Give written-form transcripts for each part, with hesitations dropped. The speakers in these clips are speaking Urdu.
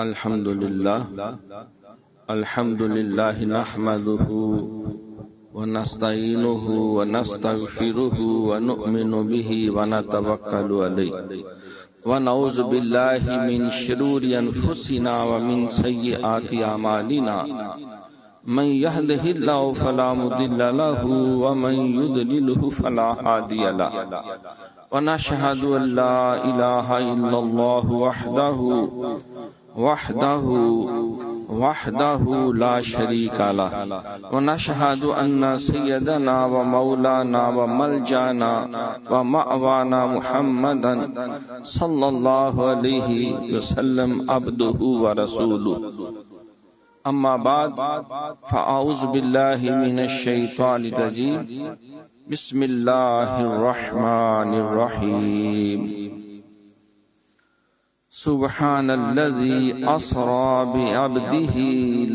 الحمدللہ نحمده ونستعینه ونستغفره ونؤمن به ونتوکل علیہ ونعوذ باللہ من شرور انفسنا ومن سیئات اعمالنا من يهده الله فلا مضل له ومن يضلل فلا هادي له ونشهد ان لا اله الا الله وحده لا شريك له ونشهد ان سيدنا ومولانا وملجانا ومأوانا محمدا صلى الله عليه وسلم عبده ورسوله اما بعد فاعوذ باللہ من الشیطان الرجیم بسم اللہ الرحمن الرحیم سبحان الذي اسرى بعبده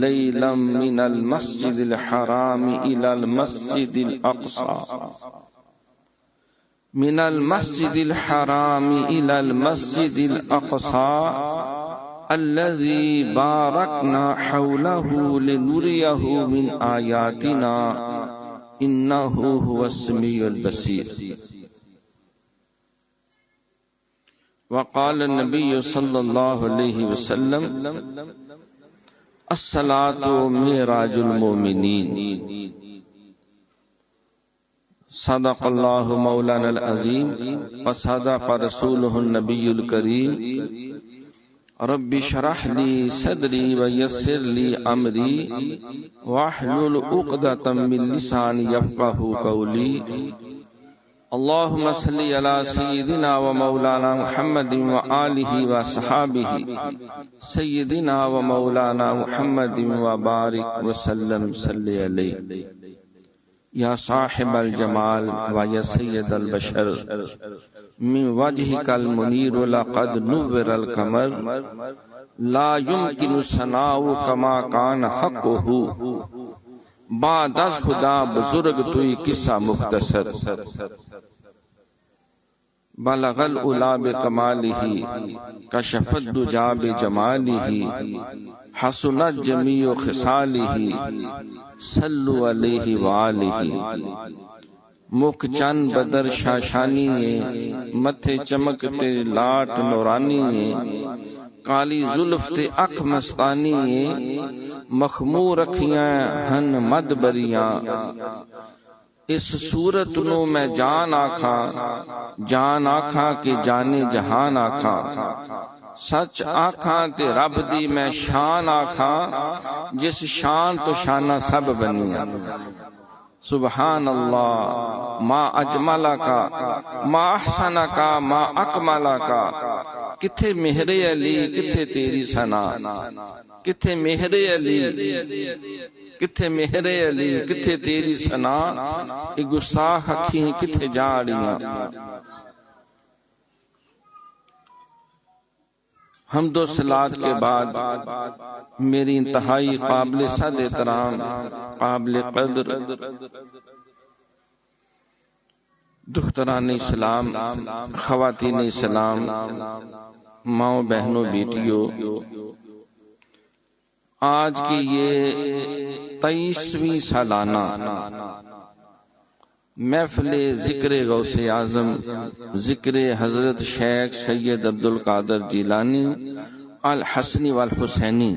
ليلا من المسجد الحرام الى المسجد الاقصى من المسجد الحرام الى المسجد الاقصى الذي باركنا حوله لنريه من آياتنا إنه هو السميع البصير. وقال النبي صلى الله عليه وسلم الصلاة معراج المؤمنين. صدق الله مولانا العظيم وصدق رسوله النبي الكريم. رب اشرح لي صدري ويسر لي امري واحلل عقدة من لساني يفقهوا قولي. اللهم صل على سيدنا ومولانا محمد وآله وصحابه سيدنا ومولانا محمد وبارك وسلم صل عليه. یا صاحب الجمال و یا سید البشر من وجهك المنیر لقد نور القمر لا يمكن ثناء كما كان حقه. بعد از خدا بزرگ توی قصہ مختصر. بلغ العلا بکمالہ کشف الدجا بجمالہ حسنت جمیع خصالہ صلو علیہ وآلہ. مکھ چند بدر شاشانی متھے چمکتے لاٹ نورانی کالی زلف تے اکھ مستانی مخمور اکھیاں ہن مد بریاں. اس صورت نو میں جان آکھاں کہ جانے جہان آکھاں. سچ آکھاں تے رب دی میں شان آکھاں جس شان تو شانہ سب بنیاں. سبحان اللہ ما اجملہ کا ما احسنہ کا ما اکملہ کا. کتھے مہر علی کتھے تیری ثنا. کتھے مہر علی کتھے مہر علی کتھے تیری ثنا. اے گستاخ اکھیں کتھے جاڑیاں. حمد و صلات کے بعد میری انتہائی قابل صد احترام قابل قدر دختران اسلام خواتین اسلام ماؤں بہنوں بیٹیوں، آج کی یہ 23ویں سالانہ محفل ذکر غوث اعظم ذکر حضرت شیخ سید عبدالقادر جیلانی الحسنی والحسینی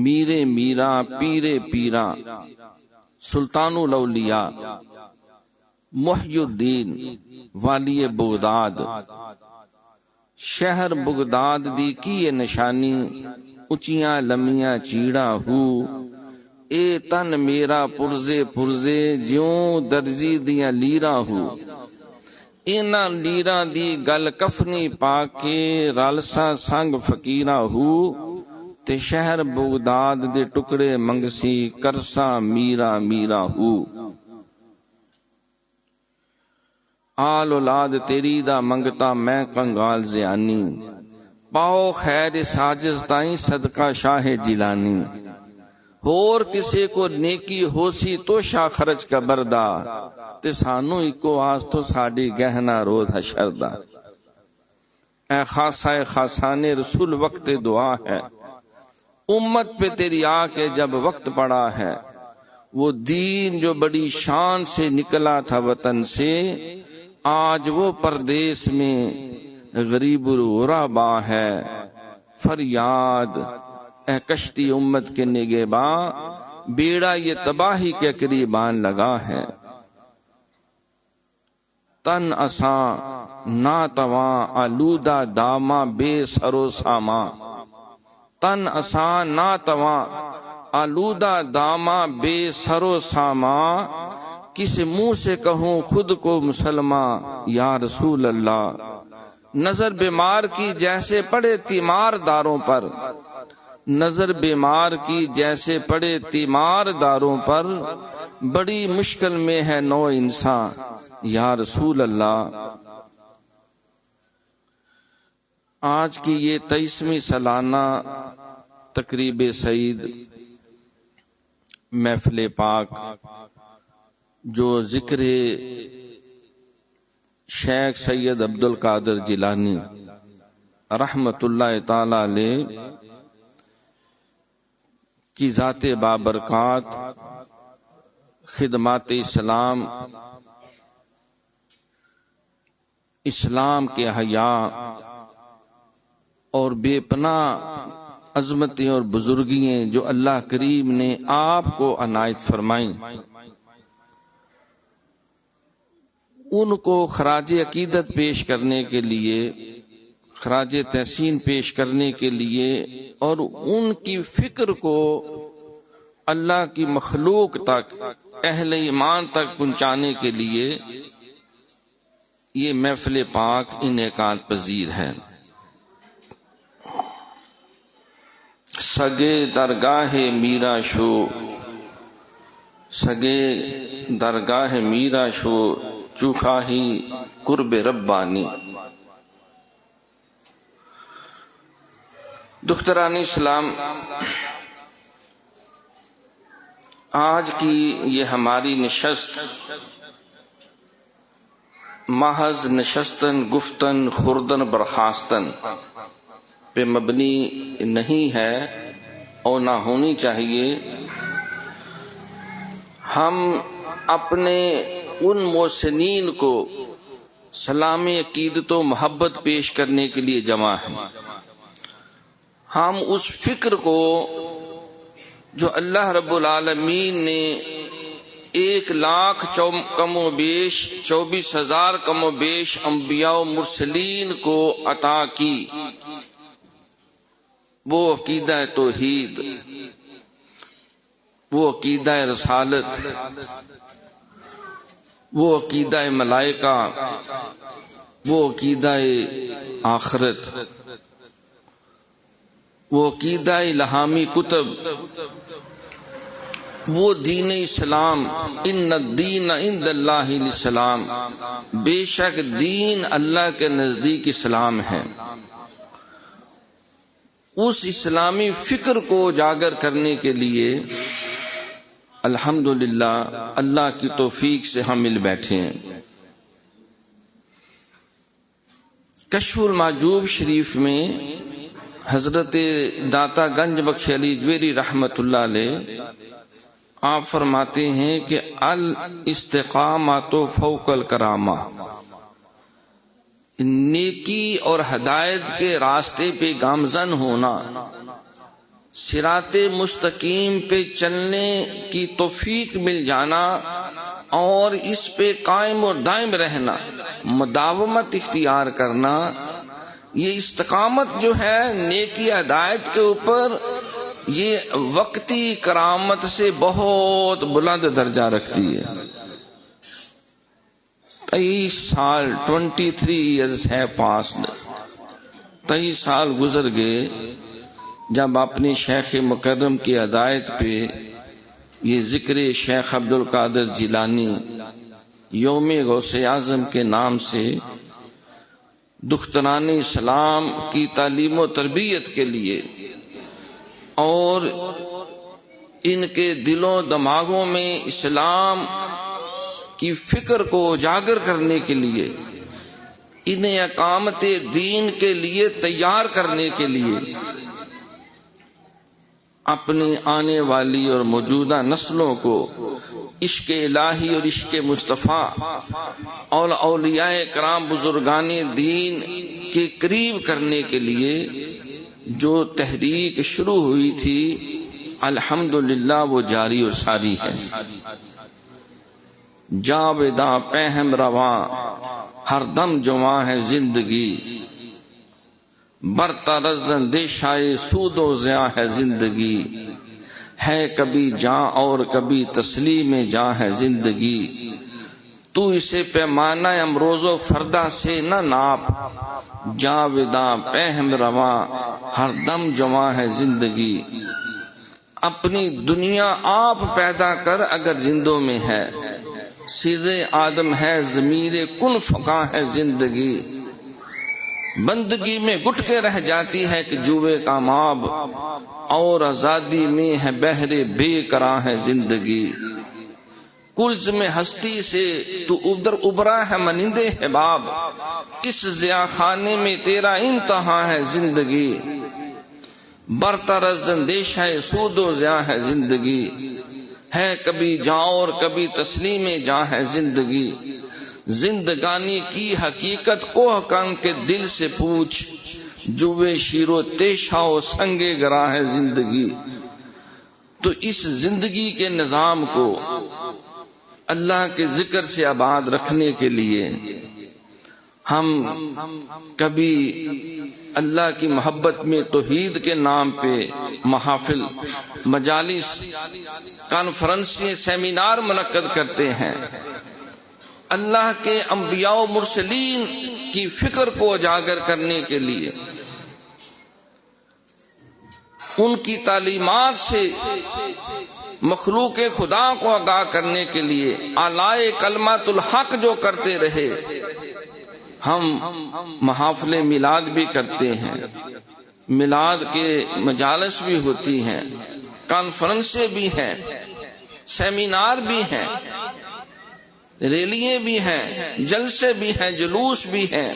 میر میرا پیر پیرا سلطان الاولیاء محی الدین والی بغداد شہر بغداد دی کی نشانی اچیاں لمیاں چیڑا ہو. اے تن میرا پرزے پرزے جیوں درزی دیاں لیرا ہو. اینا لیرا دی گل کفنی پا کے رالسا سنگ فقیرہ ہو. تے شہر بغداد دے ٹکڑے منگسی کرسا میرا میرا ہو. آل اولاد تیری دا منگتا میں کنگال زیانی. پاؤ خیر ساجز تائیں صدقہ شاہ جیلانی. اور کسی کو نیکی ہو سی تو شاہ خرچ کا بردا. تے سانو ایکو آس تو ساڑی گہنا روز حشر دا. اے خاصہ خاصان رسول وقت دعا ہے امت پہ تیری آ کے جب وقت پڑا ہے، وہ دین جو بڑی شان سے نکلا تھا وطن سے، آج وہ پردیس میں غریب الغربا ہے۔ فریاد اے کشتی امت کے نگہباں، بیڑا یہ تباہی کے قریبان لگا ہے۔ تن اساں ناتواں آلودہ داما بے سرو ساما، تن اساں ناتواں آلودہ داما بے سرو ساما، کس منہ سے کہوں خود کو مسلمان یا رسول اللہ۔ نظر بیمار کی جیسے پڑے تیمار داروں پر، نظر بیمار کی جیسے پڑے تیمار داروں پر، بڑی مشکل میں ہے نو انسان یا رسول اللہ۔ آج کی یہ 23ویں سالانہ تقریب سعید محفل پاک جو ذکر شیخ سید عبد القادر جیلانی رحمت اللہ تعالی علیہ کی ذات بابرکات خدمات اسلام، اسلام کے حیا اور بے پناہ عظمتیں اور بزرگیاں جو اللہ کریم نے آپ کو عنایت فرمائیں، ان کو خراج عقیدت پیش کرنے کے لیے، خراج تحسین پیش کرنے کے لیے، اور ان کی فکر کو اللہ کی مخلوق تک، اہل ایمان تک پہنچانے کے لیے یہ محفل پاک انعقاد پذیر ہے۔ سگے درگاہ میرا شو، سگے درگاہ میرا شو، چوکھا ہی قرب ربانی۔ دختران اسلام، آج کی یہ ہماری نشست محض نشستن گفتن خوردن برخاستن پہ مبنی نہیں ہے اور نہ ہونی چاہیے۔ ہم اپنے ان محسنین کو سلام عقیدت و محبت پیش کرنے کے لیے جمع ہیں۔ ہم اس فکر کو جو اللہ رب العالمین نے 1,00,000 کم و بیش 24,000 کم و بیش انبیاء و مرسلین کو عطا کی، وہ عقیدہ توحید، وہ عقیدہ رسالت، وہ عقیدہ ملائکہ، وہ عقیدہ آخرت، وہ عقیدہ الہامی کتب، وہ دین اسلام، ان الدین عند اللہ الاسلام، بے شک دین اللہ کے نزدیک اسلام ہے۔ اس اسلامی فکر کو اجاگر کرنے کے لیے الحمدللہ اللہ کی توفیق سے ہم مل بیٹھے ہیں۔ کشف المحجوب شریف میں حضرت داتا گنج بخش علی جویری رحمت اللہ علیہ آپ فرماتے ہیں کہ الاستقامۃ فوق الکرامہ، نیکی اور ہدایت کے راستے پہ گامزن ہونا، صراط مستقیم پہ چلنے کی توفیق مل جانا اور اس پہ قائم اور دائم رہنا، مداومت اختیار کرنا، یہ استقامت جو ہے نیکی ہدایت کے اوپر، یہ وقتی کرامت سے بہت بلند درجہ رکھتی ہے۔ 23 سال 23 ایئرز ہے پاسڈ، 23 سال گزر گئے جب اپنے شیخ مکرم کی ہدایت پہ یہ ذکر شیخ عبد القادر جیلانی یوم غوث اعظم کے نام سے دختران اسلام کی تعلیم و تربیت کے لیے اور ان کے دلوں دماغوں میں اسلام کی فکر کو اجاگر کرنے کے لیے، انہیں اقامت دین کے لیے تیار کرنے کے لیے اپنی آنے والی اور موجودہ نسلوں کو عشق الہی اور عشق مصطفیٰ اور اولیاء کرام بزرگان دین کے قریب کرنے کے لیے جو تحریک شروع ہوئی تھی الحمدللہ وہ جاری و ساری ہے۔ جاویداں پہم رواں ہر دم جواں ہے زندگی، برطرز اندیشائے سود و ضیاء ہے زندگی، ہے کبھی جاں اور کبھی تسلیم جاں ہے زندگی، تو اسے پیمانہ امروز و فردا سے نہ ناپ، جاویداں پہم رواں ہر دم جواں ہے زندگی۔ اپنی دنیا آپ پیدا کر اگر زندوں میں ہے، سر آدم ہے ضمیر کن فقاں ہے زندگی، بندگی میں گٹ کے رہ جاتی ہے کہ جوے کا ماب، اور آزادی میں ہے بہر بے قراں ہے زندگی، کلز میں ہستی سے تو ادھر ابھرا ہے منندے حباب، اس ضیاء خانے میں تیرا امتحان ہے زندگی، برطرز اندیشہ سود و ضیاء ہے زندگی، ہے کبھی جاں اور کبھی تسلیم جاں ہے زندگی، زندگانی کی حقیقت کوہ کن کے دل سے پوچھ، جوے شیر و تیشا و سنگ گراں ہے زندگی۔ تو اس زندگی کے نظام کو اللہ کے ذکر سے آباد رکھنے کے لیے ہم کبھی اللہ کی محبت میں توحید کے نام پہ محافل، مجالس، کانفرنسیں، سیمینار منعقد کرتے ہیں، اللہ کے انبیاء و مرسلین کی فکر کو اجاگر کرنے کے لیے، ان کی تعلیمات سے مخلوق خدا کو آگاہ کرنے کے لیے اعلی کلمۃ الحق جو کرتے رہے، ہم محافل میلاد بھی کرتے ہیں، میلاد کے مجالس بھی ہوتی ہیں، کانفرنسیں بھی ہیں، سیمینار بھی ہیں، ریلیاں بھی ہیں، جلسے بھی ہیں، جلوس بھی ہیں،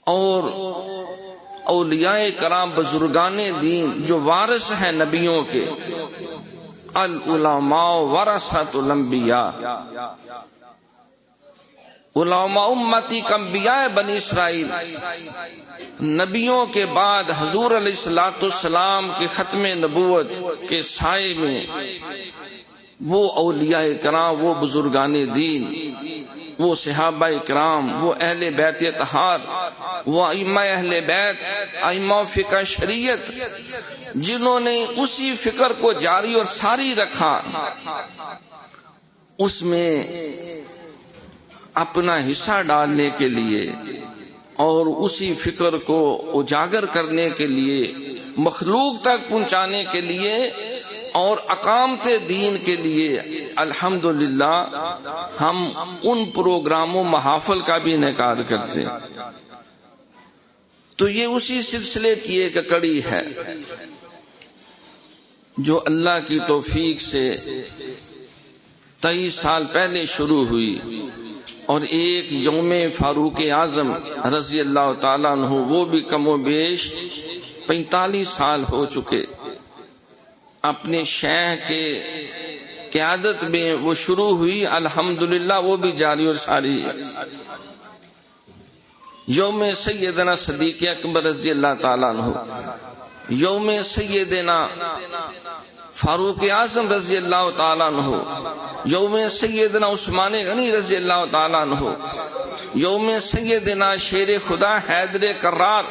اور اولیاء کرام بزرگان دین جو وارث ہیں نبیوں کے، العلماء ورثۃ الانبیاء، علماء امتی کانبیاء بنی اسرائیل، نبیوں کے بعد حضور علیہ السلام کے ختم نبوت کے سائے میں وہ اولیاء کرام، وہ بزرگان دین، وہ صحابہ کرام، وہ اہل بیت اطہار، وہ ائمہ اہل بیت، ائمہ فقہ شریعت، جنہوں نے اسی فکر کو جاری اور ساری رکھا، اس میں اپنا حصہ ڈالنے کے لیے اور اسی فکر کو اجاگر کرنے کے لیے، مخلوق تک پہنچانے کے لیے اور اقامت دین کے لیے الحمدللہ ہم ان پروگراموں محافل کا بھی انعقاد کرتے ہیں۔ تو یہ اسی سلسلے کی ایک کڑی ہے جو اللہ کی توفیق سے 23 سال پہلے شروع ہوئی، اور ایک یوم فاروق اعظم رضی اللہ تعالیٰ عنہ وہ بھی کم و بیش 45 سال ہو چکے، اپنے شیخ کے قیادت میں وہ شروع ہوئی، الحمدللہ وہ بھی جاری اور ساری ہے۔ یوم سیدنا صدیق اکبر رضی اللہ تعالیٰ عنہ، یوم سیدنا فاروق اعظم رضی اللہ تعالیٰ عنہ، یوم سیدنا عثمان غنی رضی اللہ تعالیٰ عنہ، یوم سیدنا شیر خدا حیدر کرار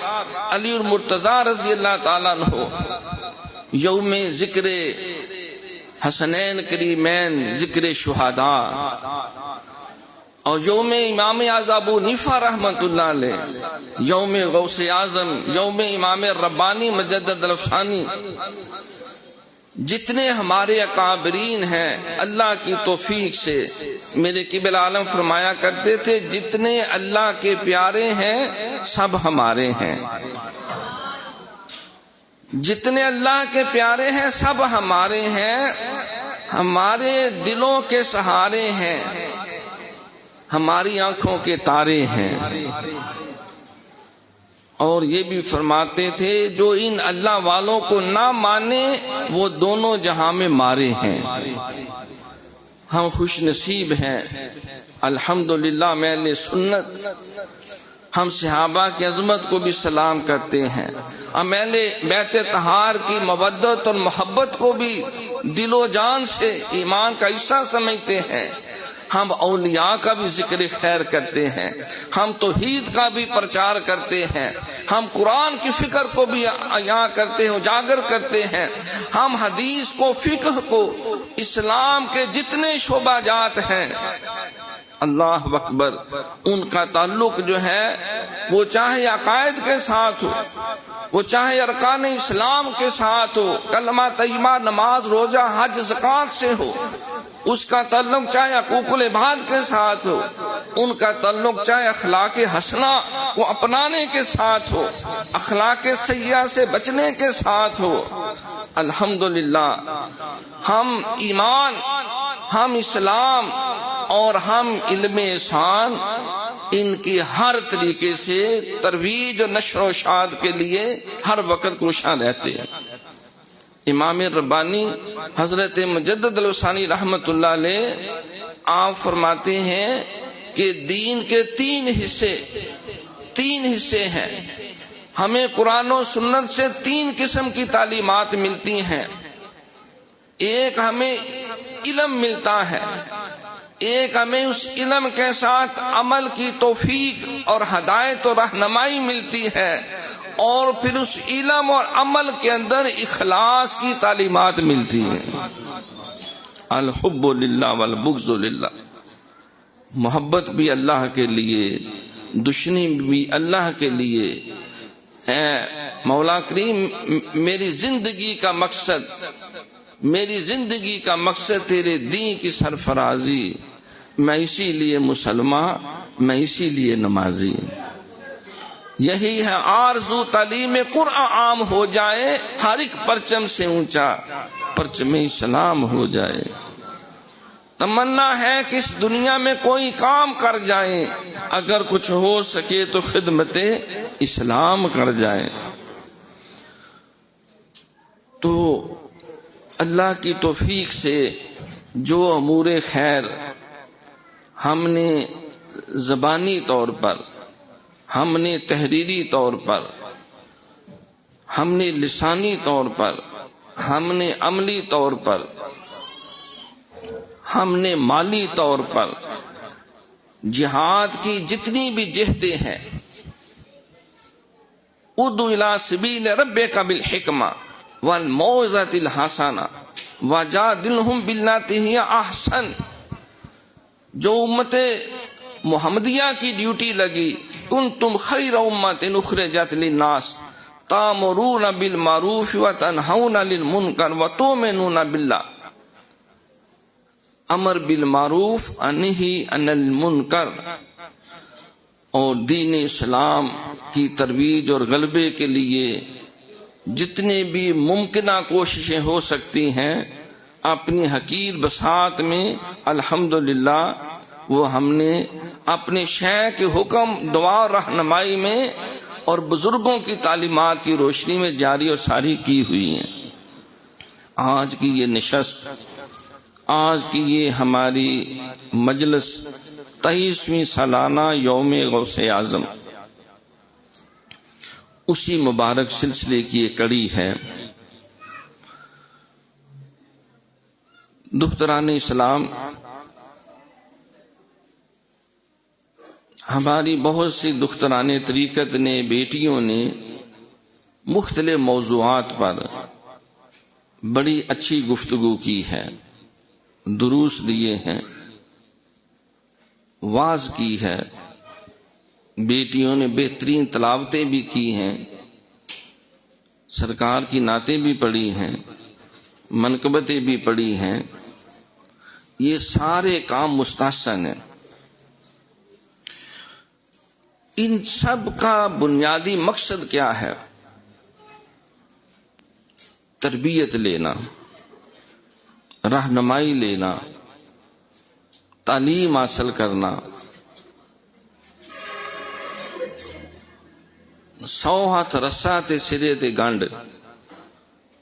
علی المرتضی رضی اللہ تعالیٰ عنہ، یوم ذکر حسنین کریمین، ذکر شہداء، اور یوم امام اعظم ابو حنیفہ رحمۃ اللہ علیہ، یوم غوث اعظم، یوم امام ربانی مجدد الافسانی، جتنے ہمارے اکابرین ہیں اللہ کی توفیق سے، میرے قبلہ عالم فرمایا کرتے تھے جتنے اللہ کے پیارے ہیں سب ہمارے ہیں، جتنے اللہ کے پیارے ہیں سب ہمارے ہیں، ہمارے دلوں کے سہارے ہیں، ہماری آنکھوں کے تارے ہیں۔ اور یہ بھی فرماتے تھے جو ان اللہ والوں کو نہ مانے وہ دونوں جہاں میں مارے ہیں۔ ہم خوش نصیب ہیں الحمدللہ میں اہل سنت، ہم صحابہ کی عظمت کو بھی سلام کرتے ہیں، ہم اہل بیت طہار کی مودت اور محبت کو بھی دل و جان سے ایمان کا حصہ سمجھتے ہیں، ہم اولیاء کا بھی ذکر خیر کرتے ہیں، ہم توحید کا بھی پرچار کرتے ہیں، ہم قرآن کی فکر کو بھی عیاں کرتے ہیں، اجاگر کرتے ہیں، ہم حدیث کو، فقہ کو، اسلام کے جتنے شعبہ جات ہیں اللہ اکبر ان کا تعلق جو ہے وہ چاہے عقائد کے ساتھ ہو، وہ چاہے ارکان اسلام کے ساتھ ہو، کلمہ طیبہ، نماز، روزہ، حج، زکوٰۃ سے ہو، اس کا تعلق چاہے حقوق العباد کے ساتھ ہو، ان کا تعلق چاہے اخلاق حسنہ کو اپنانے کے ساتھ ہو، اخلاق سیئہ سے بچنے کے ساتھ ہو۔ الحمدللہ ہم ایمان، ہم اسلام اور ہم علم احسان ان کی ہر طریقے سے ترویج اور نشر و اشاعت کے لیے ہر وقت کوشاں رہتے ہیں۔ امام ربانی حضرت مجدد الوثانی رحمت اللہ علیہ آپ فرماتے ہیں کہ دین کے تین حصے ہیں، ہمیں قرآن و سنت سے تین قسم کی تعلیمات ملتی ہیں۔ ایک ہمیں علم ملتا ہے، ایک ہمیں اس علم کے ساتھ عمل کی توفیق اور ہدایت و رہنمائی ملتی ہے، اور پھر اس علم اور عمل کے اندر اخلاص کی تعلیمات ملتی ہیں۔ الحب للہ والبغض للہ، محبت بھی اللہ کے لیے، دشمنی بھی اللہ کے لیے۔ اے مولا کریم میری زندگی کا مقصد تیرے دین کی سرفرازی، میں اسی لیے مسلمان، میں اسی لیے نمازی۔ یہی ہے آرزو تعلیم قرآن عام ہو جائے، ہر ایک پرچم سے اونچا پرچم اسلام ہو جائے۔ تمنا ہے کہ اس دنیا میں کوئی کام کر جائیں، اگر کچھ ہو سکے تو خدمت اسلام کر جائیں۔ تو اللہ کی توفیق سے جو امور خیر ہم نے زبانی طور پر، ہم نے تحریری طور پر، ہم نے لسانی طور پر، ہم نے عملی طور پر، ہم نے مالی طور پر جہاد کی جتنی بھی جہدیں ہیں، ادعو الی سبیل ربک بالحکمہ والموعظۃ الحسنہ وجادلہم باللتی ہی احسن، جو امت محمدیہ کی ڈیوٹی لگی، کنتم خیر امۃ اخرجت للناس تأمرون بالمعروف وتنہون عن المنکر وتؤمنون باللہ۔ امر بالمعروف، نہی عن المنکر، اور دین اسلام کی ترویج اور غلبے کے لیے جتنے بھی ممکنہ کوششیں ہو سکتی ہیں اپنی حقیر بساط میں الحمدللہ وہ ہم نے اپنے شیخ کے حکم، دعا اور رہنمائی میں اور بزرگوں کی تعلیمات کی روشنی میں جاری اور ساری کی ہوئی ہیں۔ آج کی یہ نشست، آج کی یہ ہماری مجلس 23ویں سالانہ یوم غوث اعظم، اسی مبارک سلسلے کی ایک کڑی ہے۔ دختران اسلام، ہماری بہت سی دختران طریقت نے، بیٹیوں نے مختلف موضوعات پر بڑی اچھی گفتگو کی ہے، دروس دیے ہیں، واعظ کی ہے، بیٹیوں نے بہترین تلاوتیں بھی کی ہیں، سرکار کی نعتیں بھی پڑھی ہیں، منقبتیں بھی پڑھی ہیں۔ یہ سارے کام مستحسن ہیں۔ ان سب کا بنیادی مقصد کیا ہے؟ تربیت لینا، رہنمائی لینا، تعلیم حاصل کرنا، 100 ہاتھ رسا تے سرے تے گنڈ.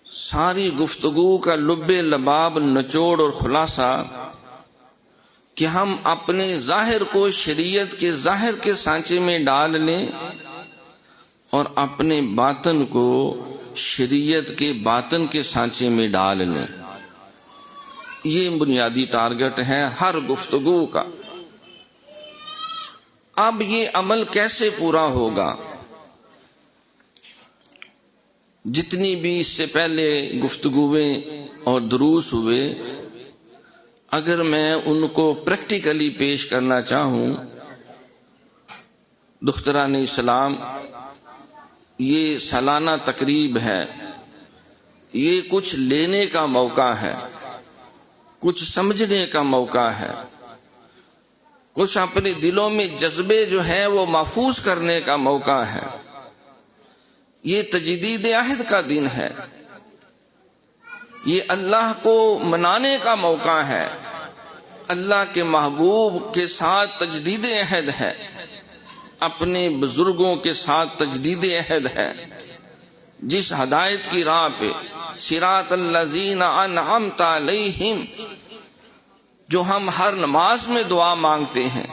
ساری گفتگو کا لب لباب، نچوڑ اور خلاصہ کہ ہم اپنے ظاہر کو شریعت کے ظاہر کے سانچے میں ڈال لیں اور اپنے باطن کو شریعت کے باطن کے سانچے میں ڈال لیں. یہ بنیادی ٹارگٹ ہے ہر گفتگو کا. اب یہ عمل کیسے پورا ہوگا؟ جتنی بھی اس سے پہلے گفتگویں اور دروس ہوئے، اگر میں ان کو پریکٹیکلی پیش کرنا چاہوں، دختران اسلام، یہ سالانہ تقریب ہے. یہ کچھ لینے کا موقع ہے، کچھ سمجھنے کا موقع ہے، کچھ اپنے دلوں میں جذبے جو ہیں وہ محفوظ کرنے کا موقع ہے. یہ تجدید عہد کا دن ہے، یہ اللہ کو منانے کا موقع ہے، اللہ کے محبوب کے ساتھ تجدید عہد ہے، اپنے بزرگوں کے ساتھ تجدید عہد ہے. جس ہدایت کی راہ پہ صراط الذین انعمت علیہم جو ہم ہر نماز میں دعا مانگتے ہیں،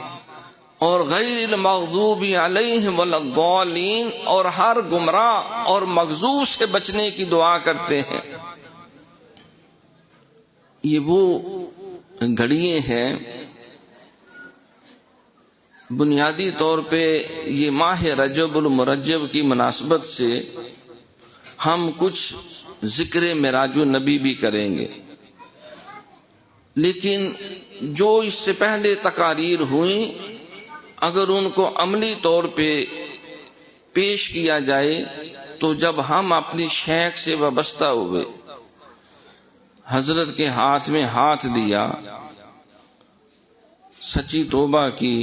اور غیر المغضوب علیہم ولا الضالین، اور ہر گمراہ اور مغضوب سے بچنے کی دعا کرتے ہیں، یہ وہ گھڑیے ہیں. بنیادی طور پہ یہ ماہ رجب المرجب کی مناسبت سے ہم کچھ ذکر معراج النبی بھی کریں گے، لیکن جو اس سے پہلے تقاریر ہوئیں اگر ان کو عملی طور پہ پیش کیا جائے تو جب ہم اپنی شیخ سے وابستہ ہوئے، حضرت کے ہاتھ میں ہاتھ دیا، سچی توبہ کی،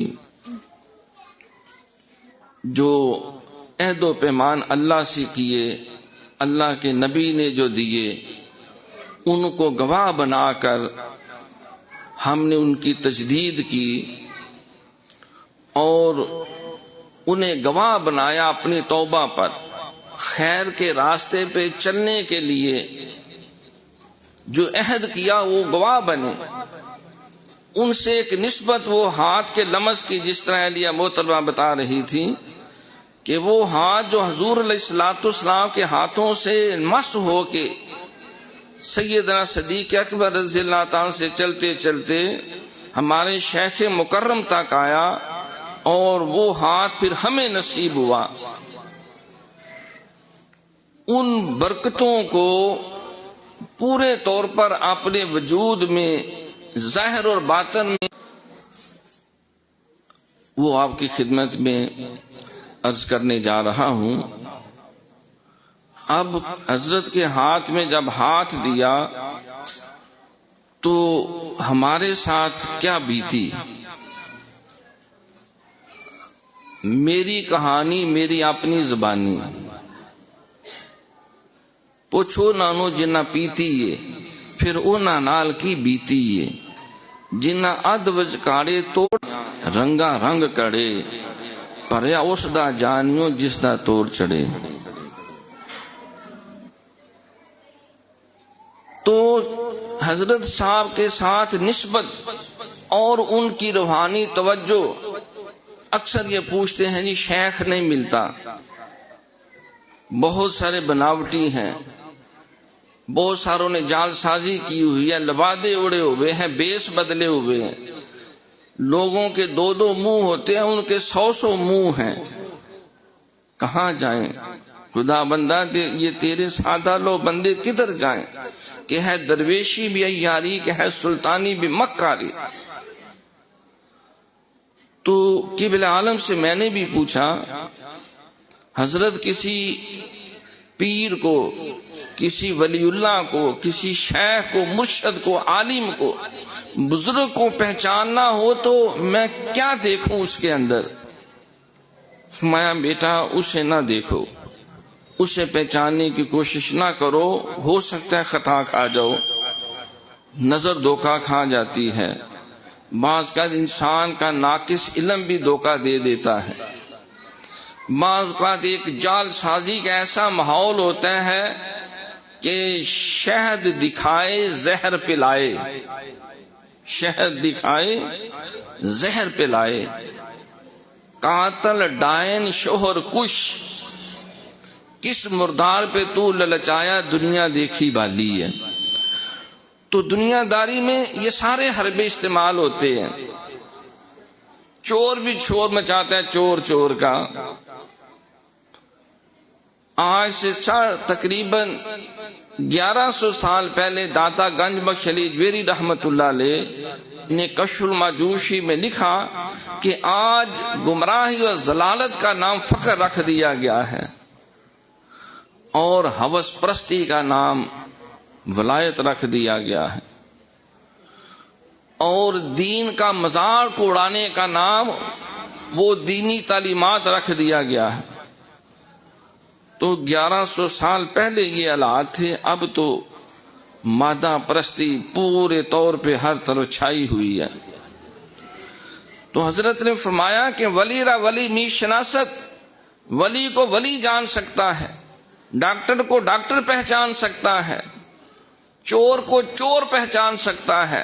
جو عہد و پیمان اللہ سے کیے، اللہ کے نبی نے جو دیے، ان کو گواہ بنا کر ہم نے ان کی تجدید کی اور انہیں گواہ بنایا اپنی توبہ پر، خیر کے راستے پہ چلنے کے لیے جو عہد کیا وہ گواہ بنے. ان سے ایک نسبت وہ ہاتھ کے لمس کی، جس طرح علیہ محترمہ بتا رہی تھی کہ وہ ہاتھ جو حضور علیہ الصلوۃ والسلام کے ہاتھوں سے مس ہو کے سیدنا صدیق اکبر رضی اللہ تعالیٰ سے چلتے چلتے ہمارے شیخ مکرم تک آیا، اور وہ ہاتھ پھر ہمیں نصیب ہوا. ان برکتوں کو پورے طور پر اپنے وجود میں ظاہر اور باطن میں وہ آپ کی خدمت میں عرض کرنے جا رہا ہوں. اب حضرت کے ہاتھ میں جب ہاتھ دیا تو ہمارے ساتھ کیا بیتی. میری کہانی میری اپنی زبانی، پوچھو نانو جنہ پیتی ہے پھر اونا نال کی بیتی ہے، جنہ اد وج کاڑے توڑ رنگا رنگ کڑے، پریا اس دا جانیوں جس دا توڑ چڑے. تو حضرت صاحب کے ساتھ نسبت اور ان کی روحانی توجہ، اکثر یہ پوچھتے ہیں جی شیخ نہیں ملتا، بہت سارے بناوٹی ہیں، بہت ساروں نے جال سازی کی ہوئی ہے، لبادے اڑے ہوئے ہیں، بیس بدلے ہوئے ہیں. لوگوں کے 2 منہ ہوتے ہیں، ان کے 100 منہ ہیں. کہاں جائیں خدا بندہ، یہ تیرے سادہ لو بندے کدھر جائیں، کہ ہے درویشی بھی عیاری، کہ ہے سلطانی بھی مکاری. تو قبل عالم سے میں نے بھی پوچھا، حضرت کسی پیر کو، کسی ولی اللہ کو، کسی شیخ کو، مرشد کو، عالم کو، بزرگ کو پہچاننا ہو تو میں کیا دیکھوں اس کے اندر؟ فرمایا بیٹا اسے نہ دیکھو، اسے پہچاننے کی کوشش نہ کرو، ہو سکتا ہے خطا کھا جاؤ، نظر دھوکہ کھا جاتی ہے، بعض کا انسان کا ناقص علم بھی دھوکہ دے دیتا ہے. بعض اوقات ایک جال سازی کا ایسا ماحول ہوتا ہے کہ شہد دکھائے زہر پلائے، شہد دکھائے زہر پلائے، قاتل ڈائن شوہر کش، کس مردار پہ تو للچایا دنیا دیکھی بالی ہے۔ تو دنیا داری میں یہ سارے حربے استعمال ہوتے ہیں۔ چور بھی شور مچاتا ہے چور چور کا۔ آج سے تقریباً 1100 سال پہلے داتا گنج بخش علی جویری رحمت اللہ علیہ نے کشف الماجوشی میں لکھا کہ آج گمراہی اور ضلالت کا نام فقر رکھ دیا گیا ہے اور ہوس پرستی کا نام ولایت رکھ دیا گیا ہے، اور دین کا مذاق اڑانے کا نام وہ دینی تعلیمات رکھ دیا گیا ہے۔ تو 1100 سال پہلے یہ حالات تھے، اب تو مادہ پرستی پورے طور پہ ہر طرف چھائی ہوئی ہے۔ تو حضرت نے فرمایا کہ ولی را ولی می شناست، ولی کو ولی جان سکتا ہے، ڈاکٹر کو ڈاکٹر پہچان سکتا ہے، چور کو چور پہچان سکتا ہے۔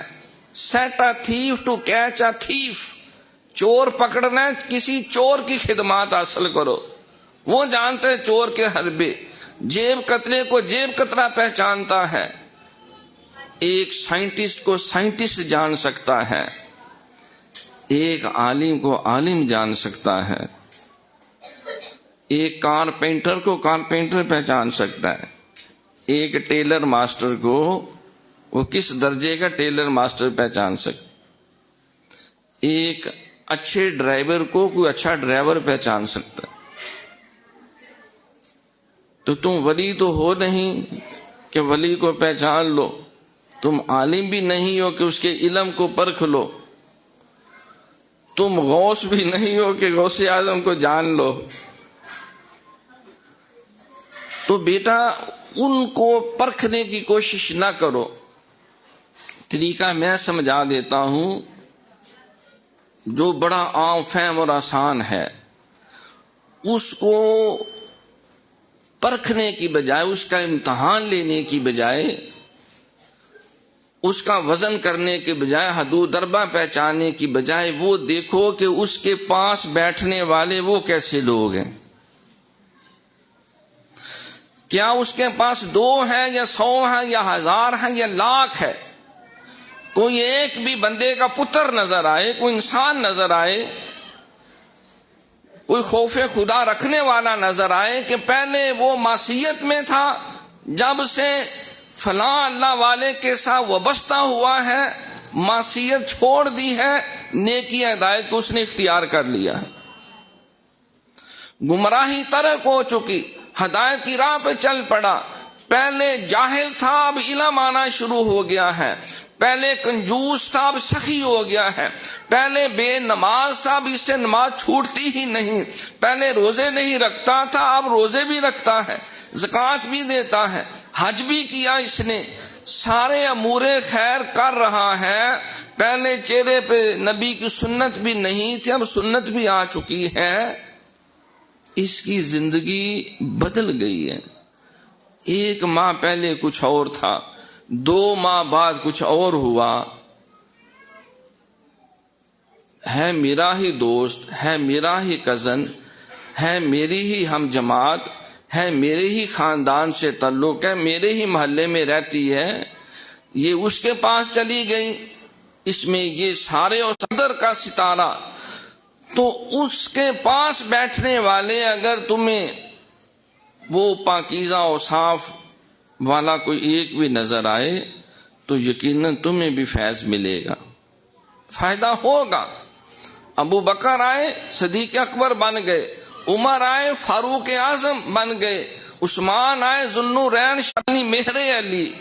Set a thief to catch a thief, چور پکڑنا ہے کسی چور کی خدمات حاصل کرو، وہ جانتے ہیں چور کے حربے۔ جیب کترے کو جیب کترا پہچانتا ہے، ایک سائنٹسٹ کو سائنٹسٹ جان سکتا ہے، ایک عالم کو عالم جان سکتا ہے، ایک کارپینٹر کو کارپینٹر پہچان سکتا ہے، ایک ٹیلر ماسٹر کو وہ کس درجے کا ٹیلر ماسٹر پہچان سکتا، ایک اچھے ڈرائیور کو کوئی اچھا ڈرائیور پہچان سکتا ہے۔ تو تم ولی تو ہو نہیں کہ ولی کو پہچان لو، تم عالم بھی نہیں ہو کہ اس کے علم کو پرکھ لو، تم غوث بھی نہیں ہو کہ غوث اعظم کو جان لو۔ تو بیٹا ان کو پرکھنے کی کوشش نہ کرو۔ طریقہ میں سمجھا دیتا ہوں جو بڑا عام فہم اور آسان ہے، اس کو پرکھنے کی بجائے، اس کا امتحان لینے کی بجائے، اس کا وزن کرنے کے بجائے، حدود اربع پہچاننے کی بجائے، وہ دیکھو کہ اس کے پاس بیٹھنے والے وہ کیسے لوگ ہیں۔ کیا اس کے پاس 2 ہے یا 100 ہے یا 1000 ہے یا لاکھ ہے؟ کوئی ایک بھی بندے کا پتر نظر آئے، کوئی انسان نظر آئے، کوئی خوف خدا رکھنے والا نظر آئے کہ پہلے وہ معصیت میں تھا، جب سے فلاں اللہ والے کے ساتھ وابستہ ہوا ہے، معصیت چھوڑ دی ہے، نیکی ہدایت کو اس نے اختیار کر لیا، گمراہی ترک ہو چکی، ہدایت کی راہ پہ چل پڑا۔ پہلے جاہل تھا، اب علم آنا شروع ہو گیا ہے، پہلے کنجوس تھا، اب سخی ہو گیا ہے، پہلے بے نماز تھا، اب اس سے نماز چھوٹتی ہی نہیں، پہلے روزے نہیں رکھتا تھا، اب روزے بھی رکھتا ہے، زکوٰۃ بھی دیتا ہے، حج بھی کیا، اس نے سارے امور خیر کر رہا ہے۔ پہلے چہرے پہ نبی کی سنت بھی نہیں تھی، اب سنت بھی آ چکی ہے۔ اس کی زندگی بدل گئی ہے۔ 1 ماہ پہلے کچھ اور تھا، 2 ماہ بعد کچھ اور ہوا۔ ہے میرا ہی دوست، ہے میرا ہی کزن، ہے میری ہی ہم جماعت، ہے میرے ہی خاندان سے تعلق ہے، میرے ہی محلے میں رہتی ہے، یہ اس کے پاس چلی گئی، اس میں یہ سارے اور صدر کا ستارہ۔ تو اس کے پاس بیٹھنے والے اگر تمہیں وہ پاکیزہ اور صاف والا کوئی ایک بھی نظر آئے تو یقیناً تمہیں بھی فیض ملے گا، فائدہ ہوگا۔ ابو بکر آئے صدیق اکبر بن گئے، عمر آئے فاروق اعظم بن گئے، عثمان آئے ذوالنورین شانی مہر علی،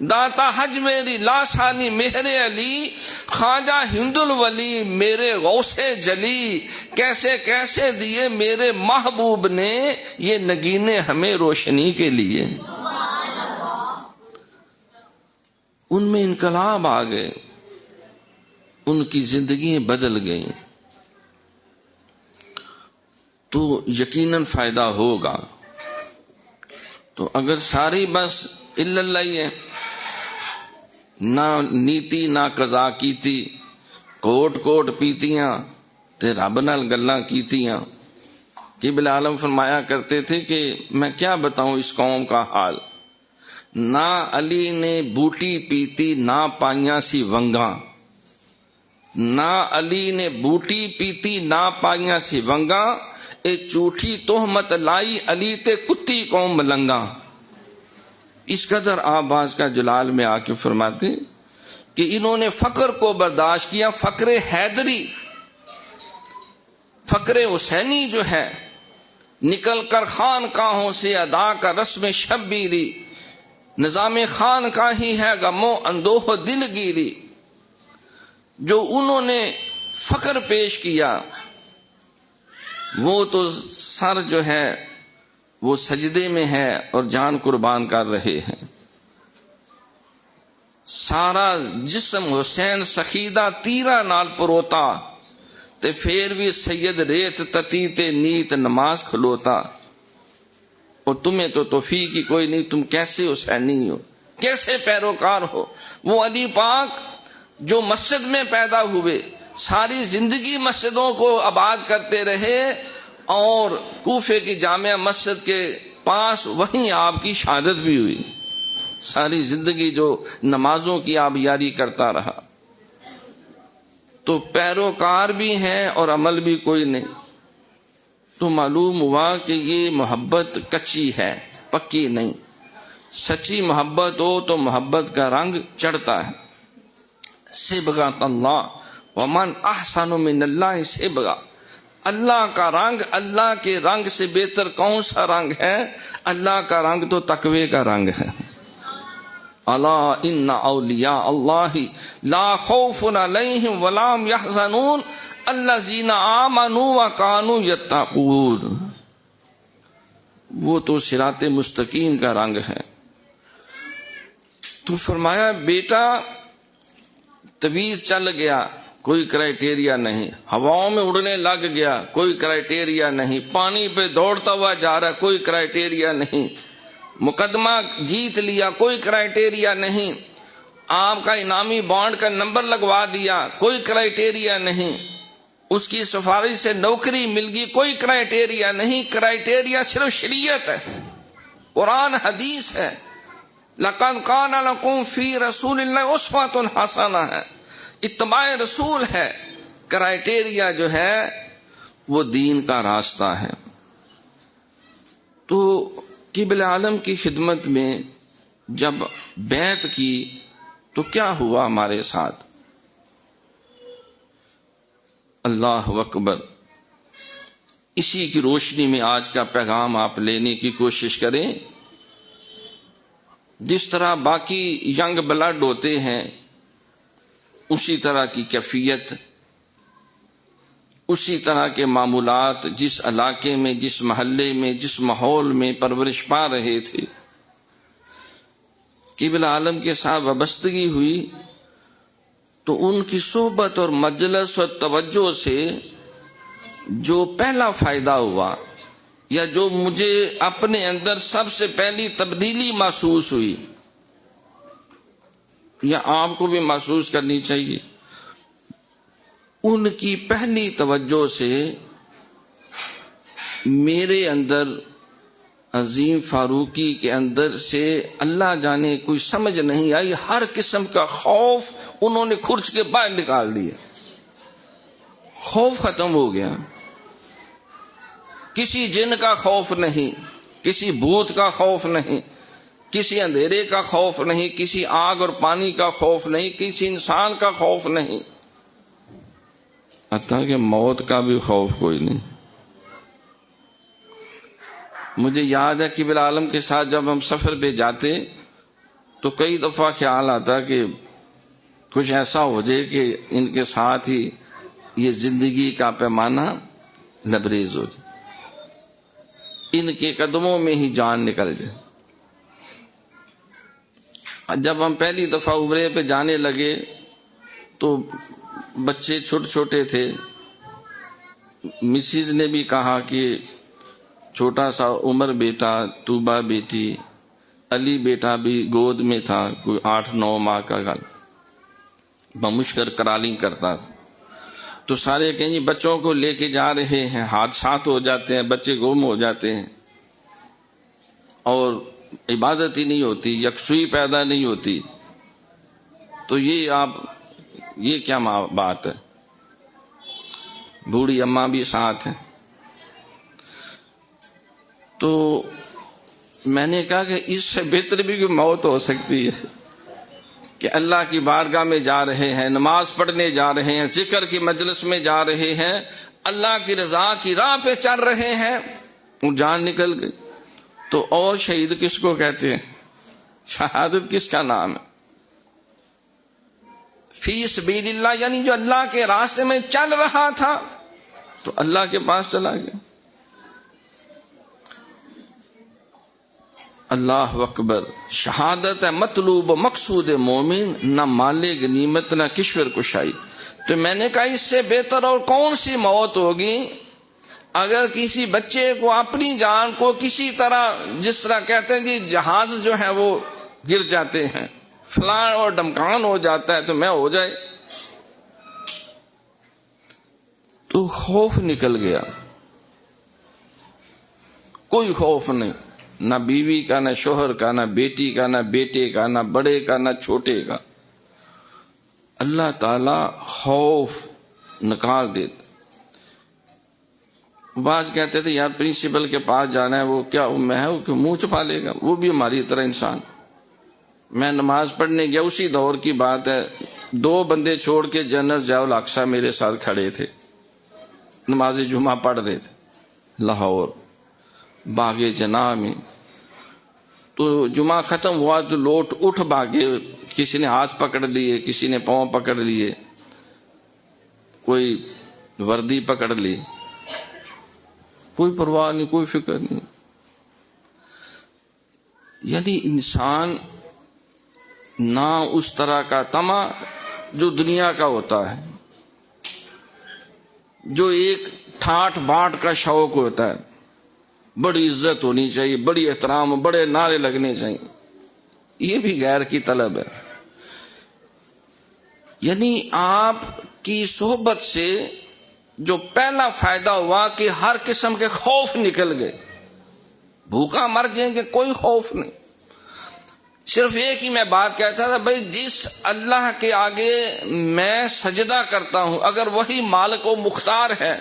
داتا حج میری لاسانی مہر علی، خواجہ ہند الولی میرے غوث جلی، کیسے کیسے دیے میرے محبوب نے یہ نگینے ہمیں روشنی کے لیے۔ ان میں انقلاب آ گئے، ان کی زندگیاں بدل گئیں۔ تو یقیناً فائدہ ہوگا. تو اگر ساری بس الا اللہ ہی ہے، نہ نیتی نہ قضا کیتی، کوٹ کوٹ پیتیاں تے رب نال گلاں کیتیاں. قبلہ عالم فرمایا کرتے تھے کہ میں کیا بتاؤں اس قوم کا حال، نہ علی نے بوٹی پیتی نہ پائیاں سی ونگاں، نہ علی نے بوٹی پیتی نہ پائیاں سی ونگاں، اے جھوٹی تہمت لائی علی تے کتی قوم ملنگاں. اس قدر آپ باز کا جلال میں آ کے فرماتے کہ انہوں نے فقر کو برداشت کیا، فقر حیدری، فقر حسینی جو ہے، نکل کر خانقاہوں سے ادا کا رسم شبیری، نظام خان کا ہی ہے غمو اندوہ دلگیری. جو انہوں نے فقر پیش کیا وہ تو سر جو ہے وہ سجدے میں ہے اور جان قربان کر رہے ہیں. سارا جسم حسین سخیدہ تیرا نال پروتا، تے پھر بھی سید ریت تتی تے نیت نماز کھلوتا. اور تمہیں تو توفیق ہی کوئی نہیں، تم کیسے حسینی ہو، کیسے پیروکار ہو. وہ علی پاک جو مسجد میں پیدا ہوئے، ساری زندگی مسجدوں کو آباد کرتے رہے، اور کوفے کی جامع مسجد کے پاس وہیں آپ کی شہادت بھی ہوئی. ساری زندگی جو نمازوں کی آپ یاری کرتا رہا. تو پیروکار بھی ہیں اور عمل بھی کوئی نہیں. تو معلوم ہوا کہ یہ محبت کچی ہے، پکی نہیں. سچی محبت ہو تو محبت کا رنگ چڑھتا ہے. صبغۃ اللہ ومن احسن من اللہ صبغہ، اللہ کا رنگ، اللہ کے رنگ سے بہتر کون سا رنگ ہے؟ اللہ کا رنگ تو تقوی کا رنگ ہے. الا ان اولیاء اللہ لا خوف علیہم ولا هم يحزنون الذین آمنوا وکانوا یتقون. وہ تو صراط مستقیم کا رنگ ہے. تو فرمایا بیٹا طویل چل گیا، کوئی کرائٹیریا نہیں. ہواؤں میں اڑنے لگ گیا، کوئی کرائٹیریا نہیں. پانی پہ دوڑتا ہوا جا رہا، کوئی کرائٹیریا نہیں. مقدمہ جیت لیا، کوئی کرائٹیریا نہیں. آپ کا انعامی بانڈ کا نمبر لگوا دیا، کوئی کرائٹیریا نہیں. اس کی سفارش سے نوکری مل گئی، کوئی کرائٹیریا نہیں. کرائٹیریا صرف شریعت ہے، قرآن حدیث ہے. لَقَدْ كَانَ لَكُمْ فِي رَسُولِ اللَّهِ أُسْوَةٌ حَسَنَةٌ ہے، اتباع رسول ہے. کرائٹیریا جو ہے وہ دین کا راستہ ہے. تو قبلہ عالم کی خدمت میں جب بیعت کی تو کیا ہوا ہمارے ساتھ؟ اللہ اکبر. اسی کی روشنی میں آج کا پیغام آپ لینے کی کوشش کریں. جس طرح باقی ینگ بلڈ ہوتے ہیں اسی طرح کی کیفیت، اسی طرح کے معمولات جس علاقے میں، جس محلے میں، جس ماحول میں پرورش پا رہے تھے. قبلہ عالم کے ساتھ وابستگی ہوئی تو ان کی صحبت اور مجلس اور توجہ سے جو پہلا فائدہ ہوا، یا جو مجھے اپنے اندر سب سے پہلی تبدیلی محسوس ہوئی، یا آپ کو بھی محسوس کرنی چاہیے، ان کی پہلی توجہ سے میرے اندر، عظیم فاروقی کے اندر سے اللہ جانے کوئی سمجھ نہیں آئی. ہر قسم کا خوف انہوں نے کھرچ کے باہر نکال دیا. خوف ختم ہو گیا. کسی جن کا خوف نہیں، کسی بھوت کا خوف نہیں، کسی اندھیرے کا خوف نہیں، کسی آگ اور پانی کا خوف نہیں، کسی انسان کا خوف نہیں، حتیٰ کہ موت کا بھی خوف کوئی نہیں. مجھے یاد ہے قبلہ عالم کے ساتھ جب ہم سفر پہ جاتے تو کئی دفعہ خیال آتا کہ کچھ ایسا ہو جائے کہ ان کے ساتھ ہی یہ زندگی کا پیمانہ لبریز ہو جائے، ان کے قدموں میں ہی جان نکل جائے. جب ہم پہلی دفعہ عمرے پہ جانے لگے تو بچے چھوٹے چھوٹے تھے. مسز نے بھی کہا کہ چھوٹا سا عمر بیٹا، طوبہ بیٹی، علی بیٹا بھی گود میں تھا، کوئی 8-9 ماہ کا گل، بمشکر کرالیں کرتا تھا. تو سارے کہیں جی بچوں کو لے کے جا رہے ہیں، حادثات ہو جاتے ہیں، بچے گم ہو جاتے ہیں اور عبادت ہی نہیں ہوتی، یکسوئی پیدا نہیں ہوتی. تو یہ کیا بات ہے؟ بوڑھی اماں بھی ساتھ ہیں. تو میں نے کہا کہ اس سے بہتر بھی کوئی موت ہو سکتی ہے کہ اللہ کی بارگاہ میں جا رہے ہیں، نماز پڑھنے جا رہے ہیں، ذکر کی مجلس میں جا رہے ہیں، اللہ کی رضا کی راہ پہ چل رہے ہیں، وہ جان نکل گئی. تو اور شہید کس کو کہتے ہیں؟ شہادت کس کا نام ہے؟ فی سبیل اللہ، یعنی جو اللہ کے راستے میں چل رہا تھا تو اللہ کے پاس چلا گیا. اللہ اکبر. شہادت ہے مطلوب و مقصود مومن، نہ مال غنیمت نہ کشور کشائی. تو میں نے کہا اس سے بہتر اور کون سی موت ہوگی اگر کسی بچے کو اپنی جان کو کسی طرح، جس طرح کہتے ہیں جی جہاز جو ہے وہ گر جاتے ہیں، فلاں اور ڈمکان ہو جاتا ہے تو میں ہو جائے. تو خوف نکل گیا، کوئی خوف نہیں، نہ بیوی کا، نہ شوہر کا، نہ بیٹی کا، نہ بیٹے کا، نہ بڑے کا، نہ چھوٹے کا. اللہ تعالی خوف نکال دیتا. بعض کہتے تھے یار پرنسپل کے پاس جانا ہے، وہ کیا میں ہے وہ منہ چھپا لے گا، وہ بھی ہماری طرح انسان. میں نماز پڑھنے گیا، اسی دور کی بات ہے، 2 بندے چھوڑ کے جنرل ضیاء الاقصی میرے ساتھ کھڑے تھے، نماز جمعہ پڑھ رہے تھے لاہور باغ جناح میں. تو جمعہ ختم ہوا تو لوٹ اٹھ بھاگے، کسی نے ہاتھ پکڑ لیے، کسی نے پاؤں پکڑ لیے، کوئی وردی پکڑ لی، کوئی پرواہ نہیں، کوئی فکر نہیں. یعنی انسان نہ اس طرح کا طمع جو دنیا کا ہوتا ہے، جو ایک ٹھاٹ بانٹ کا شوق ہوتا ہے، بڑی عزت ہونی چاہیے، بڑی احترام، بڑے نعرے لگنے چاہیے، یہ بھی غیر کی طلب ہے. یعنی آپ کی صحبت سے جو پہلا فائدہ ہوا کہ ہر قسم کے خوف نکل گئے. بھوکا مر جائیں گے کوئی خوف نہیں. صرف ایک ہی میں بات کہتا تھا، بھائی جس اللہ کے آگے میں سجدہ کرتا ہوں اگر وہی مالک و مختار ہے،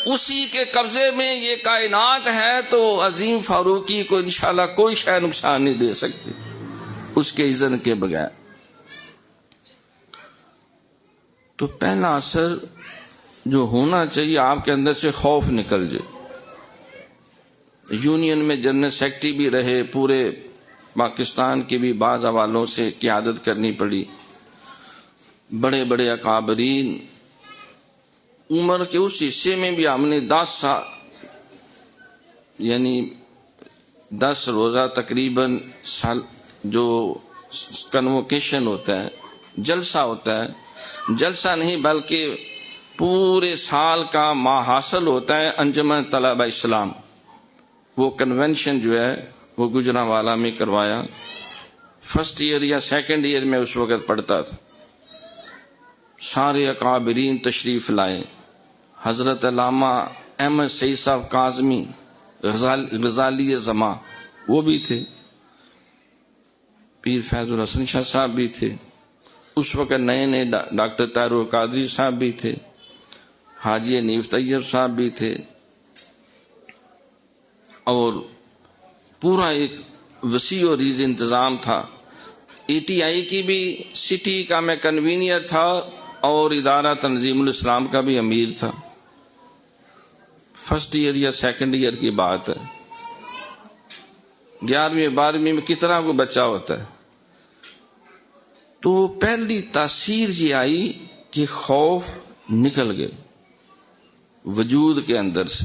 اسی کے قبضے میں یہ کائنات ہے، تو عظیم فاروقی کو انشاءاللہ کوئی شے نقصان نہیں دے سکتی اس کے اذن کے بغیر. تو پہلا اثر جو ہونا چاہیے آپ کے اندر سے خوف نکل جائے. یونین میں جنرل سیکرٹری بھی رہے، پورے پاکستان کے بھی بعض حوالوں سے قیادت کرنی پڑی. بڑے بڑے اکابرین، عمر کے اس حصے میں بھی ہم نے 10 سال یعنی 10 روزہ تقریباً سال جو کنووکیشن ہوتا ہے، جلسہ ہوتا ہے، جلسہ نہیں بلکہ پورے سال کا ماحصل ہوتا ہے انجمن طلبہ اسلام. وہ کنونشن جو ہے وہ گجرانوالہ میں کروایا. فرسٹ ایئر یا سیکنڈ ایئر میں اس وقت پڑھتا تھا. سارے اکابرین تشریف لائے. حضرت علامہ احمد سعید صاحب کاظمی غزالی زماں وہ بھی تھے، پیر فیض الحسن شاہ صاحب بھی تھے، اس وقت نئے نئے ڈاکٹر طاہر القادری صاحب بھی تھے، حاجی حنیف طیب صاحب بھی تھے، اور پورا ایک وسیع و ریز انتظام تھا. ETI کی بھی سٹی کا میں کنوینئر تھا اور ادارہ تنظیم الاسلام کا بھی امیر تھا. فرسٹ ایئر یا سیکنڈ ایئر کی بات ہے. 11ویں 12ویں میں کتنا کو بچہ ہوتا ہے. تو پہلی تاثیر یہ آئی کہ خوف نکل گئے وجود کے اندر سے.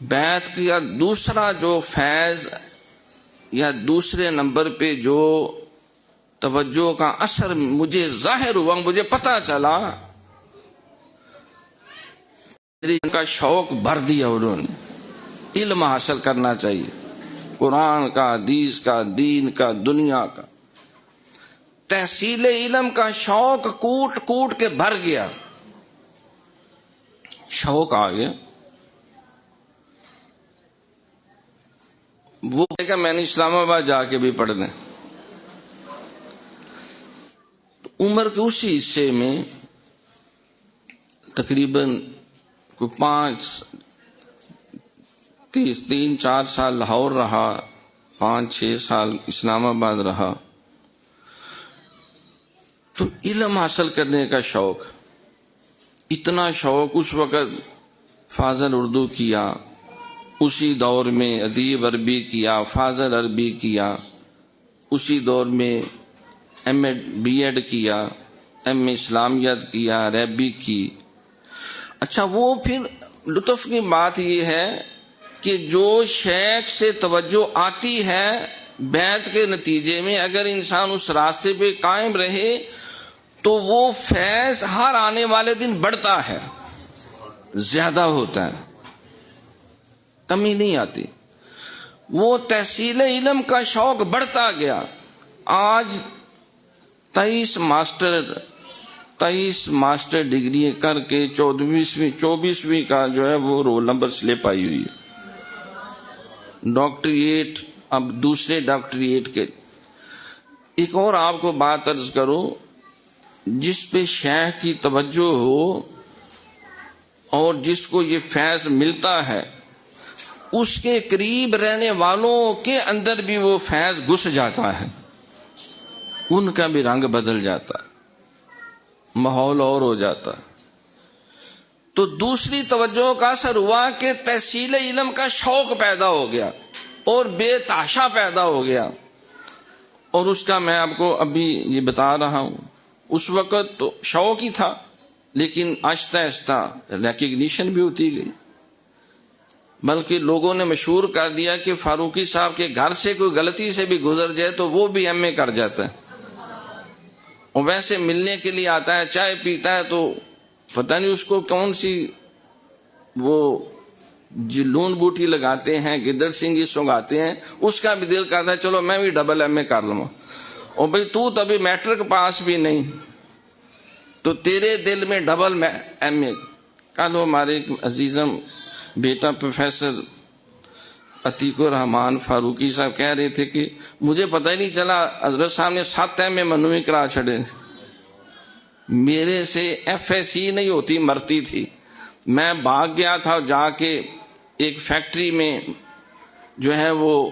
بیعت کا دوسرا جو فیض یا دوسرے نمبر پہ جو توجہ کا اثر مجھے ظاہر ہوا، مجھے پتا چلا، کا شوق بھر دیا انہوں نے. علم حاصل کرنا چاہیے، قرآن کا، حدیث کا، دین کا، دنیا کا. تحصیل علم کا شوق کوٹ کوٹ کے بھر گیا، شوق آ گیا. وہ کہا میں نے اسلام آباد جا کے بھی پڑھنا. عمر کے اسی حصے میں تقریباً 3-4 سال لاہور رہا، 5-6 سال اسلام آباد رہا. تو علم حاصل کرنے کا شوق، اتنا شوق. اس وقت فاضل اردو کیا، اسی دور میں ادیب عربی کیا، فاضل عربی کیا، اسی دور میں ایم ایڈ بی ایڈ کیا، ایم اے اسلامیت کیا، عربی کی. اچھا، وہ پھر لطف کی بات یہ ہے کہ جو شیخ سے توجہ آتی ہے بیعت کے نتیجے میں، اگر انسان اس راستے پہ قائم رہے تو وہ فیض ہر آنے والے دن بڑھتا ہے، زیادہ ہوتا ہے، کمی نہیں آتی. وہ تحصیل علم کا شوق بڑھتا گیا. آج 23 ماسٹر ڈگری کر کے 24ویں کا جو ہے وہ رول نمبر سلپ آئی ہوئی ہے. ڈاکٹریٹ، اب دوسرے ڈاکٹریٹ کے. ایک اور آپ کو بات عرض کروں، جس پہ شیخ کی توجہ ہو اور جس کو یہ فیض ملتا ہے، اس کے قریب رہنے والوں کے اندر بھی وہ فیض گھس جاتا ہے، ان کا بھی رنگ بدل جاتا ہے، ماحول اور ہو جاتا ہے. تو دوسری توجہ کا اثر ہوا کہ تحصیل علم کا شوق پیدا ہو گیا اور بے تحاشا پیدا ہو گیا. اور اس کا میں آپ کو ابھی یہ بتا رہا ہوں، اس وقت تو شوق ہی تھا، لیکن آہستہ آہستہ ریکگنیشن بھی ہوتی گئی. بلکہ لوگوں نے مشہور کر دیا کہ فاروقی صاحب کے گھر سے کوئی غلطی سے بھی گزر جائے تو وہ بھی ایم اے کر جاتا ہے. اور ویسے ملنے کے لیے آتا ہے، چائے پیتا ہے، تو پتہ نہیں اس کو کون سی وہ لون بوٹی لگاتے ہیں، گدڑ سنگھی سنگاتے ہیں، اس کا بھی دل کرتا ہے چلو میں بھی ڈبل ایم اے کر لوں. اور بھئی تو ابھی میٹرک پاس بھی نہیں، تو تیرے دل میں ڈبل ایم اے. کل ہمارے ایک عزیزم بیٹا پروفیسر عتیق الرحمان فاروقی صاحب کہہ رہے تھے کہ مجھے پتہ ہی نہیں چلا حضرت صاحب نے 7 ایم اے منوی کرا چھڑے. میرے سے ایف ایس سی نہیں ہوتی، مرتی تھی. میں بھاگ گیا تھا، جا کے ایک فیکٹری میں جو ہے وہ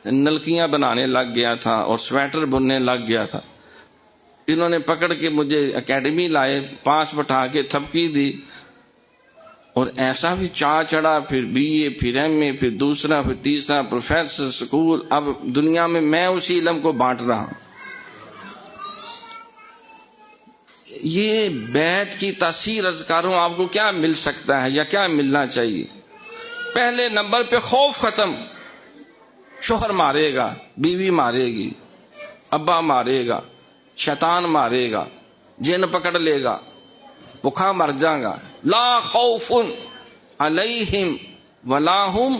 نلکیاں بنانے لگ گیا تھا اور سویٹر بننے لگ گیا تھا. انہوں نے پکڑ کے مجھے اکیڈمی لائے، 5 بٹھا کے تھپکی دی، اور ایسا بھی چڑھا، پھر بی اے، پھر ایم اے، پھر دوسرا، پھر تیسرا، پروفیسر اسکول. اب دنیا میں میں اسی علم کو بانٹ رہا ہوں. یہ بیعت کی تاثیر عرض کر رہا ہوں، آپ کو کیا مل سکتا ہے یا کیا ملنا چاہیے. پہلے نمبر پہ خوف ختم. شوہر مارے گا، بیوی مارے گی، ابا مارے گا، شیطان مارے گا، جن پکڑ لے گا، بھوکا مر جائے گا. لا خوف علیہم ولا ہم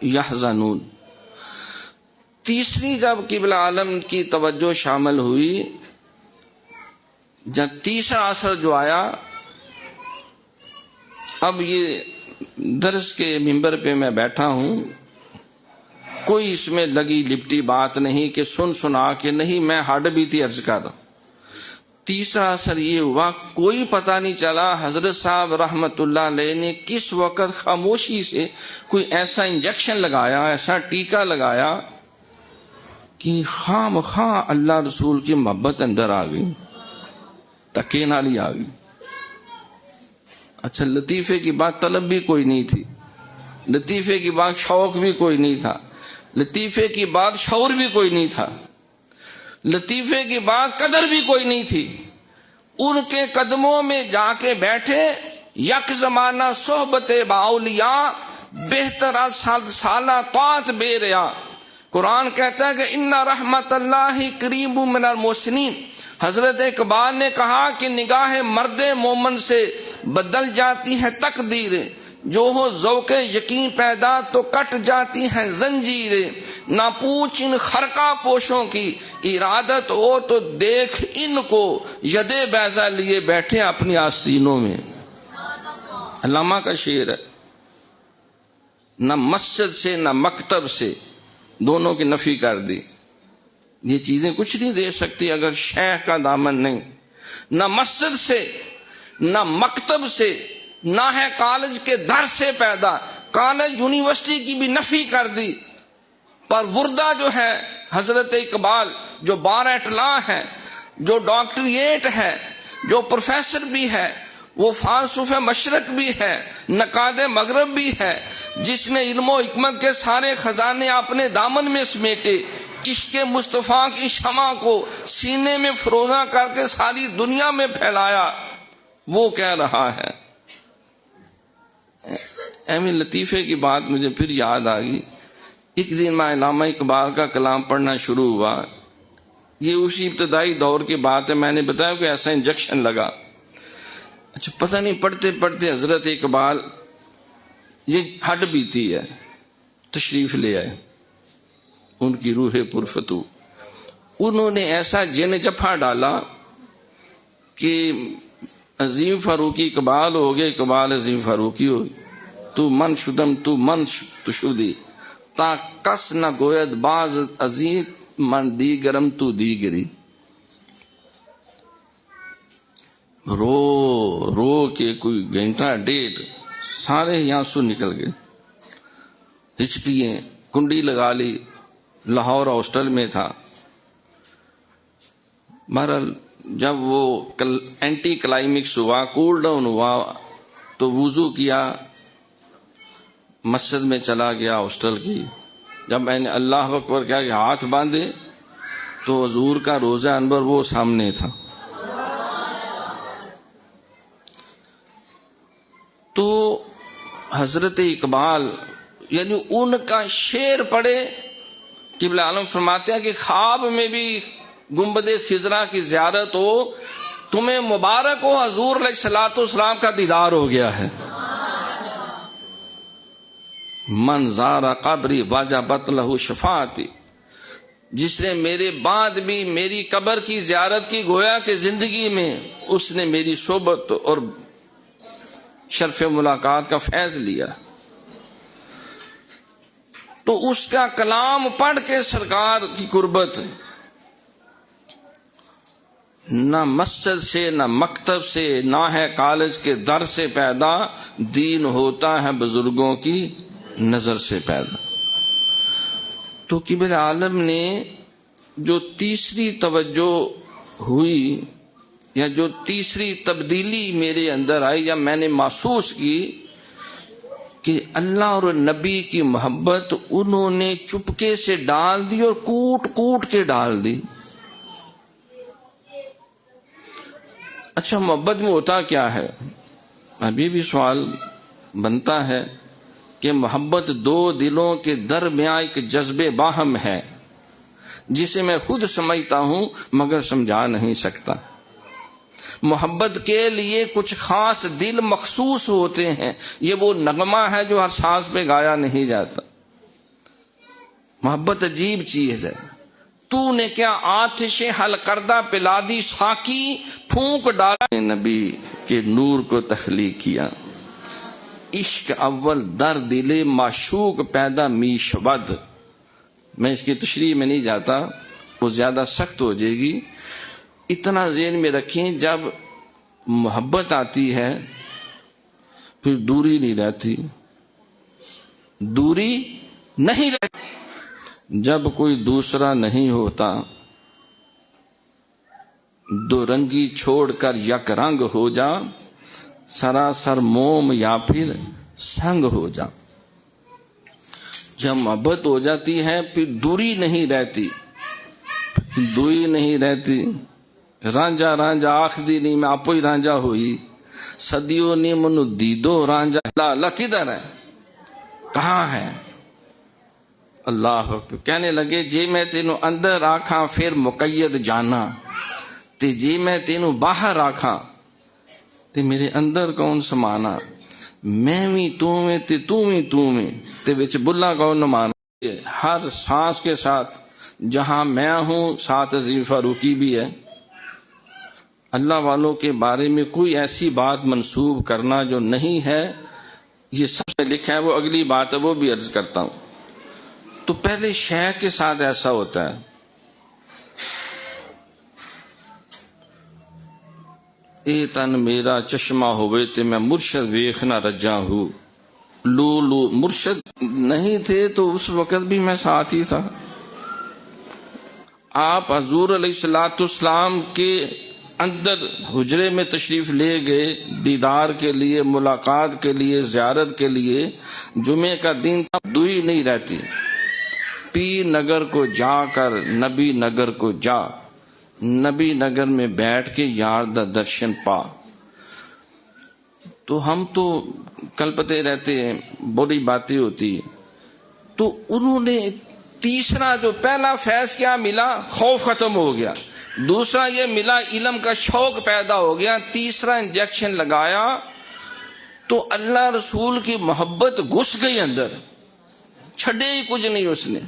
یحزنون. تیسری جب قبلہ عالم کی توجہ شامل ہوئی، جب تیسرا اثر جو آیا، اب یہ درس کے ممبر پہ میں بیٹھا ہوں، کوئی اس میں لگی لپٹی بات نہیں کہ سن سنا کے نہیں، میں ہڈ بھی تھی عرض کر رہا ہوں. تیسرا اثر یہ ہوا، کوئی پتہ نہیں چلا حضرت صاحب رحمت اللہ علیہ نے کس وقت خاموشی سے کوئی ایسا انجیکشن لگایا، ایسا ٹیکہ لگایا کہ خام خواہ اللہ رسول کی محبت اندر آ گئی، تکے نالی آ گئی. اچھا، لطیفے کی بات طلب بھی کوئی نہیں تھی، لطیفے کی بات شوق بھی کوئی نہیں تھا، لطیفے کی بات شعور بھی کوئی نہیں تھا، لطیفے کی بات قدر بھی کوئی نہیں تھی. ان کے قدموں میں جا کے بیٹھے، یک زمانہ صحبت باولیاء، بہتر سالہ طاعت بے ریا. قرآن کہتا ہے کہ ان رحمت اللہ قریب من المحسنین. حضرت اقبال نے کہا کہ نگاہ مرد مومن سے بدل جاتی ہے تقدیریں، جو ہو ذوق یقین پیدا تو کٹ جاتی ہیں زنجیریں، نہ پوچھ ان خرقہ پوشوں کی ارادت ہو تو دیکھ ان کو ید بیضا لیے بیٹھے اپنی آستینوں میں۔ علامہ کا شعر ہے، نہ مسجد سے نہ مکتب سے، دونوں کی نفی کر دی۔ یہ چیزیں کچھ نہیں دے سکتی اگر شیخ کا دامن نہیں۔ نہ مسجد سے نہ مکتب سے، نہ ہے کالج کے در سے پیدا، کالج یونیورسٹی کی بھی نفی کر دی۔ پر وردہ جو ہے حضرت اقبال، جو بار اٹلاع ہے، جو ڈاکٹریٹ ہے، جو پروفیسر بھی ہے، وہ فالسفہ مشرق بھی ہے، نقاد مغرب بھی ہے، جس نے علم و حکمت کے سارے خزانے اپنے دامن میں سمیٹے، عشق مصطفیٰ کی شمع کو سینے میں فروزاں کر کے ساری دنیا میں پھیلایا، وہ کہہ رہا ہے۔ اہم لطیفے کی بات مجھے پھر یاد آ گئی۔ ایک دن میں علامہ اقبال کا کلام پڑھنا شروع ہوا، یہ اسی ابتدائی دور کی بات ہے، میں نے بتایا کہ ایسا انجیکشن لگا۔ اچھا پتہ نہیں پڑھتے پڑھتے حضرت اقبال، یہ ہڈ بیتی ہے، تشریف لے آئے، ان کی روح پرفتو۔ انہوں نے ایسا جن جفا ڈالا کہ عظیم فاروقی اقبال ہو گئے، اقبال عظیم فاروقی ہو گئی۔ تو من شدم تو من شدی، تا کس نہ گوید باز عظیم من دیگرم تو دیگری۔ رو رو کے کوئی گھنٹہ ڈیڑھ سارے یہاں سے نکل گئے، ہچکیے، کنڈی لگا لی، لاہور ہاسٹل میں تھا۔ بہرحال جب وہ اینٹی کلائمیکس ہوا، کول ڈاؤن ہوا، تو وضو کیا، مسجد میں چلا گیا ہاسٹل کی۔ جب میں نے اللہ اکبر کہا کہ ہاتھ باندھے تو حضور کا روزہ انور وہ سامنے تھا۔ تو حضرت اقبال یعنی ان کا شعر پڑھے، قبلہ عالم فرماتے ہیں کہ خواب میں بھی گنبد خضرا کی زیارت ہو، تمہیں مبارک ہو، حضور علیہ الصلوۃ والسلام کا دیدار ہو گیا ہے۔ من زار قبری وجبت لہ شفاعتی، جس نے میرے بعد بھی میری قبر کی زیارت کی، گویا کہ زندگی میں اس نے میری صحبت اور شرف ملاقات کا فیض لیا۔ تو اس کا کلام پڑھ کے سرکار کی قربت، نہ مسجد سے نہ مکتب سے، نہ ہے کالج کے در سے پیدا، دین ہوتا ہے بزرگوں کی نظر سے پیدا۔ تو قبلہ عالم نے جو تیسری توجہ ہوئی یا جو تیسری تبدیلی میرے اندر آئی یا میں نے محسوس کی کہ اللہ اور نبی کی محبت انہوں نے چپکے سے ڈال دی اور کوٹ کوٹ کے ڈال دی۔ اچھا محبت میں ہوتا کیا ہے؟ ابھی بھی سوال بنتا ہے کہ محبت دو دلوں کے درمیان ایک جذبے باہم ہے جسے میں خود سمجھتا ہوں مگر سمجھا نہیں سکتا۔ محبت کے لیے کچھ خاص دل مخصوص ہوتے ہیں، یہ وہ نغمہ ہے جو ہر سانس پہ گایا نہیں جاتا۔ محبت عجیب چیز ہے۔ تو نے کیا آتش حل کردہ پلا دی ساکی، پھونک ڈالا نبی کے نور کو تخلیق کیا۔ عشق اول در دل معشوق پیدا می شود۔ میں اس کی تشریح میں نہیں جاتا، وہ زیادہ سخت ہو جائے گی۔ اتنا ذہن میں رکھیں، جب محبت آتی ہے پھر دوری نہیں رہتی، دوری نہیں رہتی۔ جب کوئی دوسرا نہیں ہوتا، دو رنگی چھوڑ کر یک رنگ ہو جا، سراسر موم یا پھر سنگ ہو جا۔ جب محبت ہو جاتی ہے پھر دوری نہیں رہتی، دوری نہیں رہتی۔ رانجا رانجا آخری نہیں میں آپ ہی رانجا ہوئی، صدیوں نے منو دیدو رانجا، اللہ کدھر ہے، کہاں ہے؟ اللہ کہنے لگے جی میں تینوں اندر آکھاں پھر مقید جانا، تے جی میں تینوں باہر آکھاں تے میرے اندر کون سمانا، میں بھی تو میں تے تو بھی تو میں تے وچ بلا کون نہ مانا۔ ہر سانس کے ساتھ جہاں میں ہوں ساتھ عظیم فاروقی بھی ہے۔ اللہ والوں کے بارے میں کوئی ایسی بات منسوب کرنا جو نہیں ہے، یہ سب سے لکھا ہے، وہ اگلی بات ہے وہ بھی عرض کرتا ہوں۔ تو پہلے شیخ کے ساتھ ایسا ہوتا ہے، اے تن میرا چشمہ ہوئے تے میں مرشد ویکھنا رجا ہوں۔ لو مرشد نہیں تھے تو اس وقت بھی میں ساتھ ہی تھا۔ آپ حضور علیہ السلام کے اندر حجرے میں تشریف لے گئے دیدار کے لیے، ملاقات کے لیے، زیارت کے لیے۔ جمعے کا دن دوئی نہیں رہتی، پیر نگر کو جا کر نبی نگر کو جا، نبی نگر میں بیٹھ کے یار دا درشن پا۔ تو ہم تو کلپتے رہتے ہیں، بڑی باتیں ہوتی ہیں۔ تو انہوں نے تیسرا جو پہلا فیض کیا ملا، خوف ختم ہو گیا، دوسرا یہ ملا علم کا شوق پیدا ہو گیا، تیسرا انجیکشن لگایا تو اللہ رسول کی محبت گھس گئی اندر، چھڑے ہی کچھ نہیں اس نے۔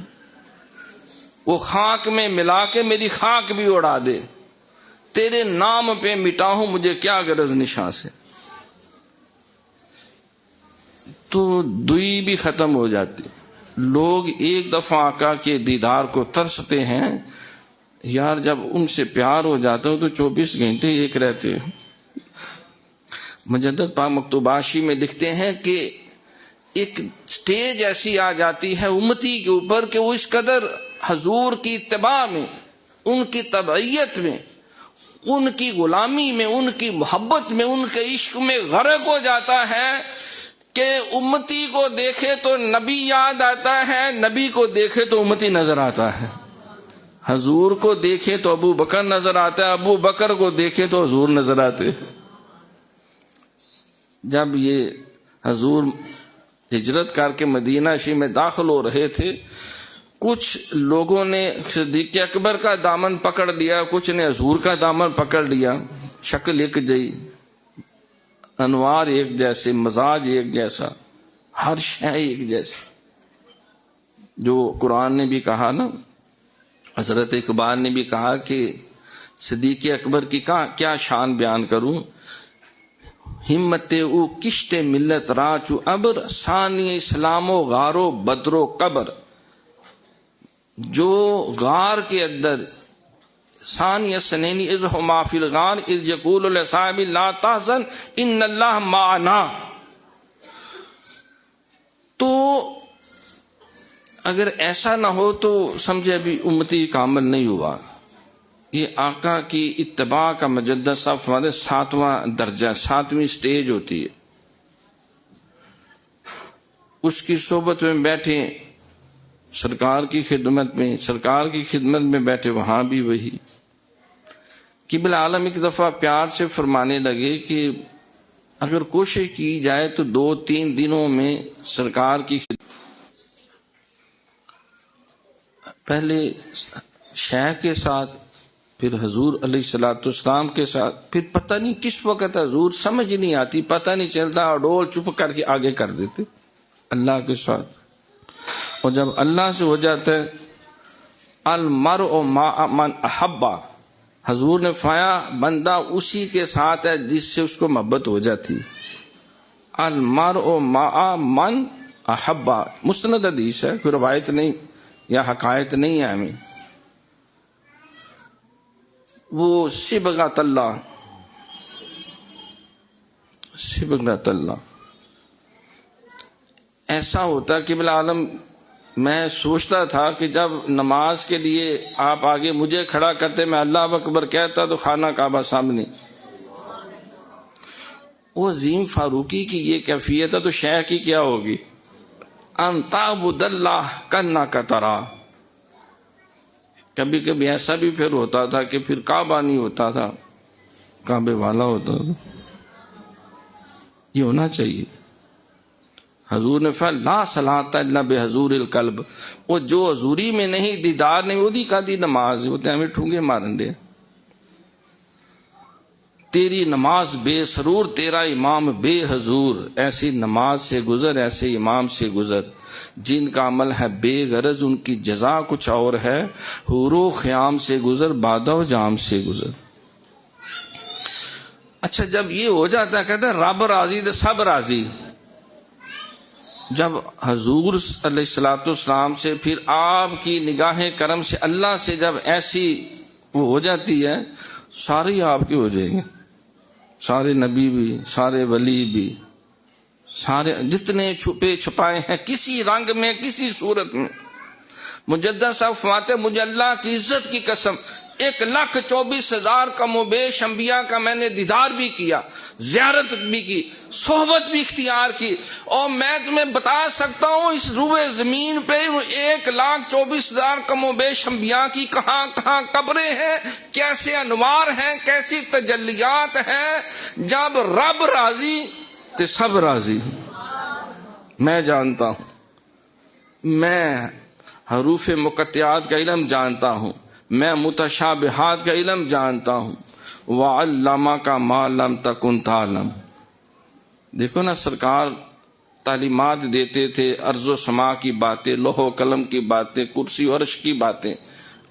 وہ خاک میں ملا کے میری خاک بھی اڑا دے، تیرے نام پہ مٹاؤں مجھے کیا غرض نشاں سے۔ تو دوئی بھی ختم ہو جاتی۔ لوگ ایک دفعہ آقا کے دیدار کو ترستے ہیں، یار جب ان سے پیار ہو جاتا ہو تو 24 گھنٹے ایک رہتے ہیں۔ مجدد پاک مکتوباشی میں لکھتے ہیں کہ ایک سٹیج ایسی آ جاتی ہے امتی کے اوپر کہ وہ اس قدر حضور کی اتباع میں، ان کی تبعیت میں، ان کی غلامی میں، ان کی محبت میں، ان کے عشق میں غرق ہو جاتا ہے کہ امتی کو دیکھے تو نبی یاد آتا ہے، نبی کو دیکھے تو امتی نظر آتا ہے، حضور کو دیکھے تو ابو بکر نظر آتا ہے، ابو بکر کو دیکھے تو حضور نظر آتے۔ جب یہ حضور ہجرت کر کے مدینہ شریف میں داخل ہو رہے تھے، کچھ لوگوں نے صدیق اکبر کا دامن پکڑ لیا، کچھ نے حضور کا دامن پکڑ لیا، شکل ایک جئی، انوار ایک جیسے، مزاج ایک جیسا، ہر شے ایک جیسی۔ جو قرآن نے بھی کہا نا، حضرت اقبال نے بھی کہا کہ صدیق اکبر کی کیا شان بیان کروں، ہمت او کشت ملت راچو ابر، ثانی اسلام و غارو بدرو قبر۔ جو غار کے اندر ثانی سنینی اذ ہما فی الغار اذ یقول لصاحب لا تحزن ان اللہ معنا۔ تو اگر ایسا نہ ہو تو سمجھے ابھی امتی کامل نہیں ہوا۔ یہ آقا کی اتباع کا مجدد صاحب فرماتے 7واں درجہ، 7ویں سٹیج ہوتی ہے۔ اس کی صحبت میں بیٹھے، سرکار کی خدمت میں، سرکار کی خدمت میں بیٹھے، وہاں بھی وہی۔ قبلہ عالم ایک دفعہ پیار سے فرمانے لگے کہ اگر کوشش کی جائے تو 2-3 دنوں میں سرکار کی پہلے شیخ کے ساتھ، پھر حضور علیہ السلام کے ساتھ، پھر پتہ نہیں کس وقت حضور سمجھ نہیں آتی، پتہ نہیں چلتا، ڈول چپ کر کے آگے کر دیتے اللہ کے ساتھ۔ اور جب اللہ سے ہو جاتا ہے المرء مع من احبا، حضور نے فرمایا بندہ اسی کے ساتھ ہے جس سے اس کو محبت ہو جاتی۔ المرء مع من احبا مستند حدیث ہے، کوئی روایت نہیں یا حکایت نہیں ہے ہمیں۔ وہ صبغۃ اللہ، صبغۃ اللہ ایسا ہوتا کہ قبلہ عالم، میں سوچتا تھا کہ جب نماز کے لیے آپ آگے مجھے کھڑا کرتے، میں اللہ اکبر کہتا تو خانہ کعبہ سامنے۔ وہ عظیم فاروقی کی یہ کیفیت ہے تو شیخ کی کیا ہوگی؟ ان تعبد اللہ کانک تراہ۔ کبھی کبھی ایسا بھی پھر ہوتا تھا کہ پھر کعبہ نہیں ہوتا تھا، کعبے والا ہوتا تھا۔ یہ ہونا چاہیے۔ حضور نے فرمایا لا صلاۃ الا بحضور القلب، وہ جو حضوری میں نہیں، دیدار نہیں، وہ دی کا دی نماز وہ تے ہمیں ٹھونگے مارن دے۔ تیری نماز بے سرور، تیرا امام بے حضور، ایسی نماز سے گزر، ایسے امام سے گزر جن کا عمل ہے بے غرض، ان کی جزا کچھ اور ہے، حور و خیام سے گزر، بادہ و جام سے گزر۔ اچھا جب یہ ہو جاتا ہے کہتے ہیں رب راضی تو سب راضی۔ جب حضور علیہ السلام سے، پھر آپ کی نگاہ کرم سے اللہ سے جب ایسی وہ ہو جاتی ہے، سارے آپ کے ہو جائیں گے، سارے نبی بھی، سارے ولی بھی، سارے جتنے چھپے چھپائے ہیں کسی رنگ میں کسی صورت میں۔ مجدد صاحب فرماتے مجھے اللہ کی عزت کی قسم 1,24,000 کم و بیش انبیاء کا میں نے دیدار بھی کیا، زیارت بھی کی، صحبت بھی اختیار کی، اور میں تمہیں بتا سکتا ہوں اس روئے زمین پہ 1,24,000 کم و بیش انبیاء کی کہاں کہاں قبریں ہیں، کیسے انوار ہیں، کیسی تجلیات ہیں۔ جب رب راضی تو سب راضی۔ میں جانتا ہوں، میں حروف مقطعات کا علم جانتا ہوں، میں متشابہات کا علم جانتا ہوں۔ وَعَلَّمَكَ مَا لَمْ تَكُنْ تَعْلَمْ۔ دیکھو نا سرکار تعلیمات دیتے تھے، ارض و سما کی باتیں، لوح و قلم کی باتیں، کرسی و عرش کی باتیں،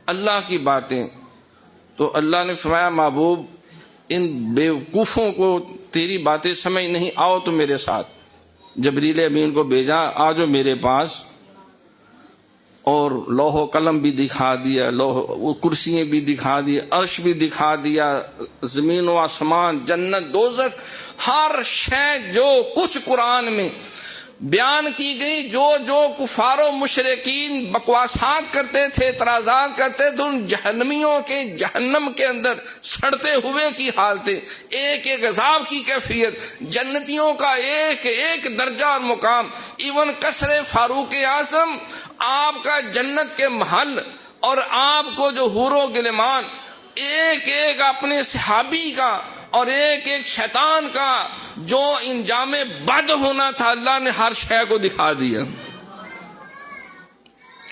اللہ کی باتیں۔ تو اللہ نے فرمایا محبوب ان بیوقوفوں کو تیری باتیں سمجھ نہیں، آؤ تو میرے ساتھ۔ جبریل امین کو بھیجا، آ جاؤ میرے پاس، اور لوح و قلم بھی دکھا دیا، وہ کرسیاں بھی دکھا دی، عرش بھی دکھا دیا، زمین و آسمان، جنت دوزخ، ہر شے جو کچھ قرآن میں بیان کی گئی، جو جو کفار و مشرکین بکواسات کرتے تھے، اعتراضات کرتے تھے، ان جہنمیوں کے جہنم کے اندر سڑتے ہوئے کی حالتیں، ایک ایک عذاب کی کیفیت، جنتیوں کا ایک ایک درجہ اور مقام، ایون قصر فاروق اعظم، آپ کا جنت کے محل، اور آپ کو جو حور و غلمان، ایک ایک اپنے صحابی کا اور ایک ایک شیطان کا جو انجام بد ہونا تھا، اللہ نے ہر شے کو دکھا دیا،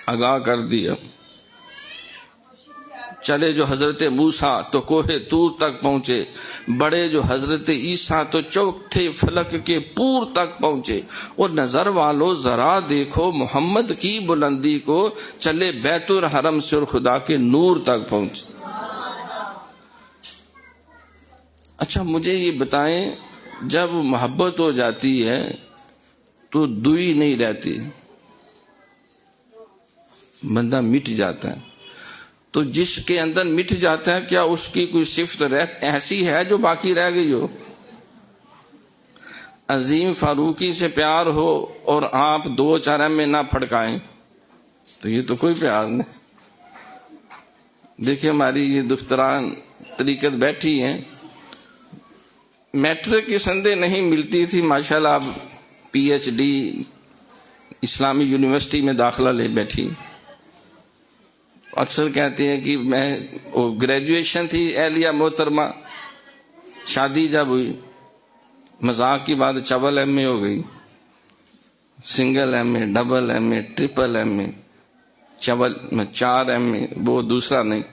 آگاہ کر دیا۔ چلے جو حضرت موسیٰ تو کوہ طور تک پہنچے، بڑے جو حضرت عیسیٰ تو چوتھے فلک کے پور تک پہنچے، اور نظر والو ذرا دیکھو محمد کی بلندی کو، چلے بیت الحرم سے اور خدا کے نور تک پہنچے۔ اچھا مجھے یہ بتائیں، جب محبت ہو جاتی ہے تو دوئی نہیں رہتی، بندہ مٹ جاتا ہے۔ تو جس کے اندر مٹ جاتا ہے، کیا اس کی کوئی صفت ایسی ہے جو باقی رہ گئی ہو؟ عظیم فاروقی سے پیار ہو اور آپ 2-4 میں نہ پھڑکائیں تو یہ تو کوئی پیار نہیں۔ دیکھیں ہماری یہ دختران طریقت بیٹھی ہیں، میٹرک کی سندیں نہیں ملتی تھی، ماشاءاللہ اب PhD اسلامی یونیورسٹی میں داخلہ لے بیٹھی۔ اکثر کہتے ہیں کہ میں گریجویشن تھی اہلیہ محترمہ، شادی جب ہوئی مذاق کی بات ڈبل MA ہو گئی، single MA، double MA، triple MA، 4 MA، وہ دوسرا نہیں،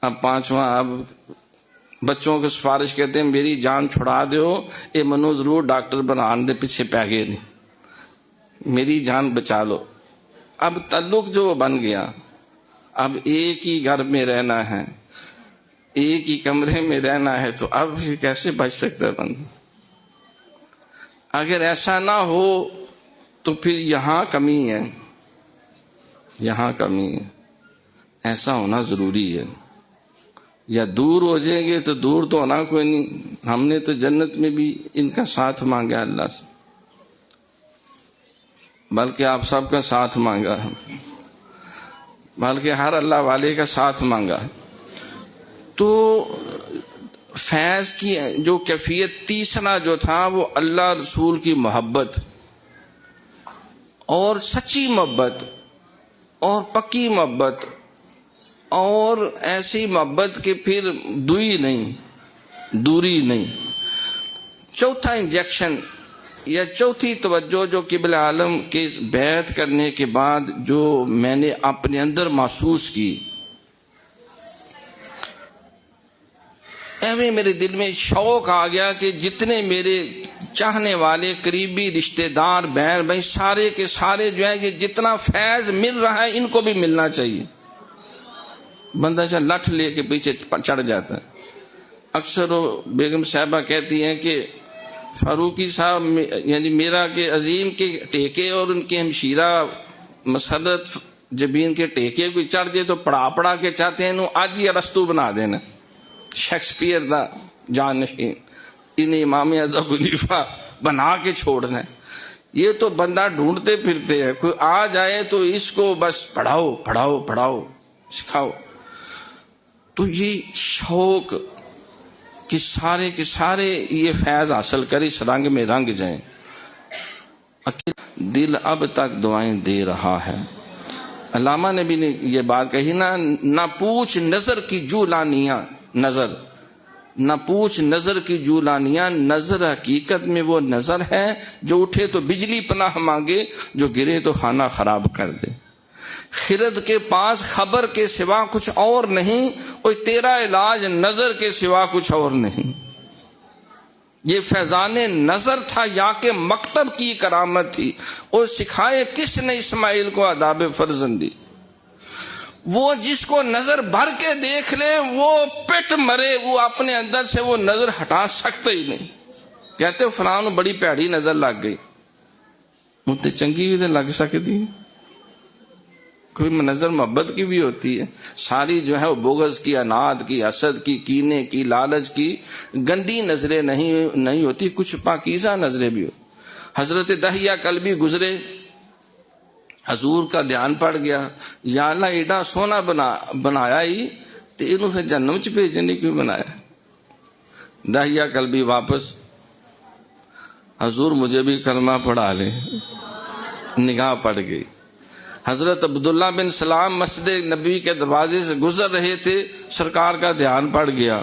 اب 5واں۔ اب بچوں کو سفارش کہتے ہیں میری جان چھڑا دیو، اے منو ضرور ڈاکٹر بنان دے پیچھے پہ گئے نہیں، میری جان بچا لو۔ اب تعلق جو بن گیا، اب ایک ہی گھر میں رہنا ہے، ایک ہی کمرے میں رہنا ہے، تو اب کیسے بچ سکتا ہے بندہ؟ اگر ایسا نہ ہو تو پھر یہاں کمی ہے، یہاں کمی ہے، ایسا ہونا ضروری ہے۔ یا دور ہو جائیں گے تو دور تو ہونا کوئی نہیں، ہم نے تو جنت میں بھی ان کا ساتھ مانگا اللہ سے، بلکہ آپ سب کا ساتھ مانگا ہے، بلکہ ہر اللہ والے کا ساتھ مانگا۔ تو فیض کی جو کیفیت تیسرا جو تھا وہ اللہ رسول کی محبت، اور سچی محبت، اور پکی محبت، اور ایسی محبت کہ پھر دوئی نہیں، دوری نہیں۔ چوتھا انجیکشن یا چوتھی توجہ جو قبلہ عالم کے بیعت کرنے کے بعد جو میں نے اپنے اندر محسوس کی، ایویں میرے دل میں شوق آ گیا کہ جتنے میرے چاہنے والے قریبی رشتہ دار بہن بھائی سارے کے سارے جو ہے کہ جتنا فیض مل رہا ہے ان کو بھی ملنا چاہیے. بندہ چاہے لٹھ لے کے پیچھے چڑھ جاتا ہے. اکثر وہ بیگم صاحبہ کہتی ہیں کہ فاروقی صاحب یعنی میرا کہ عظیم کے ٹیکے اور ان کے ہمشیرہ مسرت جبین کے ٹیکے کوئی چڑھ جائے تو پڑا کے چاہتے ہیں انہوں آج ہی ارسطو بنا دینا، شیکسپیئر دا جانشین، انہیں امام اعظم خلیفہ بنا کے چھوڑنا ہے. یہ تو بندہ ڈھونڈتے پھرتے ہیں، کوئی آ جائے تو اس کو بس پڑھاؤ سکھاؤ. تو یہ شوق کہ سارے کے سارے یہ فیض حاصل کر اس رنگ میں رنگ جائیں. دل اب تک دعائیں دے رہا ہے. علامہ نبی نے یہ بات کہی نا، نہ پوچھ نظر کی جولانیاں، نہ پوچھ نظر کی جولانیاں، نظر حقیقت میں وہ نظر ہے جو اٹھے تو بجلی پناہ مانگے، جو گرے تو خانہ خراب کر دے. خرد کے پاس خبر کے سوا کچھ اور نہیں، کوئی تیرا علاج نظر کے سوا کچھ اور نہیں. یہ فیضان نظر تھا یا کہ مکتب کی کرامت تھی، اور سکھائے کس نے اسماعیل کو آداب فرزندی. وہ جس کو نظر بھر کے دیکھ لے وہ پٹ مرے، وہ اپنے اندر سے وہ نظر ہٹا سکتے ہی نہیں. کہتے فلاں بڑی پیڑی نظر لگ گئی، مجھے چنگی بھی تو لگ سکتی. کوئی نظر محبت کی بھی ہوتی ہے، ساری جو ہے وہ بغض کی، اناد کی، حسد کی، کینے کی، لالچ کی گندی نظریں نہیں ہوتی، کچھ پاکیزہ نظریں بھی ہوتی. حضرت دہیہ کلبی گزرے، حضور کا دھیان پڑ گیا، یا اللہ ایڈا سونا بنایا ہی تو انہوں پھر جہنم چ بھیجنے کیوں بنایا. دہیہ کلبی واپس، حضور مجھے بھی کلمہ پڑھا لے. نگاہ پڑ گئی. حضرت عبداللہ بن سلام مسجد نبی کے دروازے سے گزر رہے تھے، سرکار کا دھیان پڑ گیا.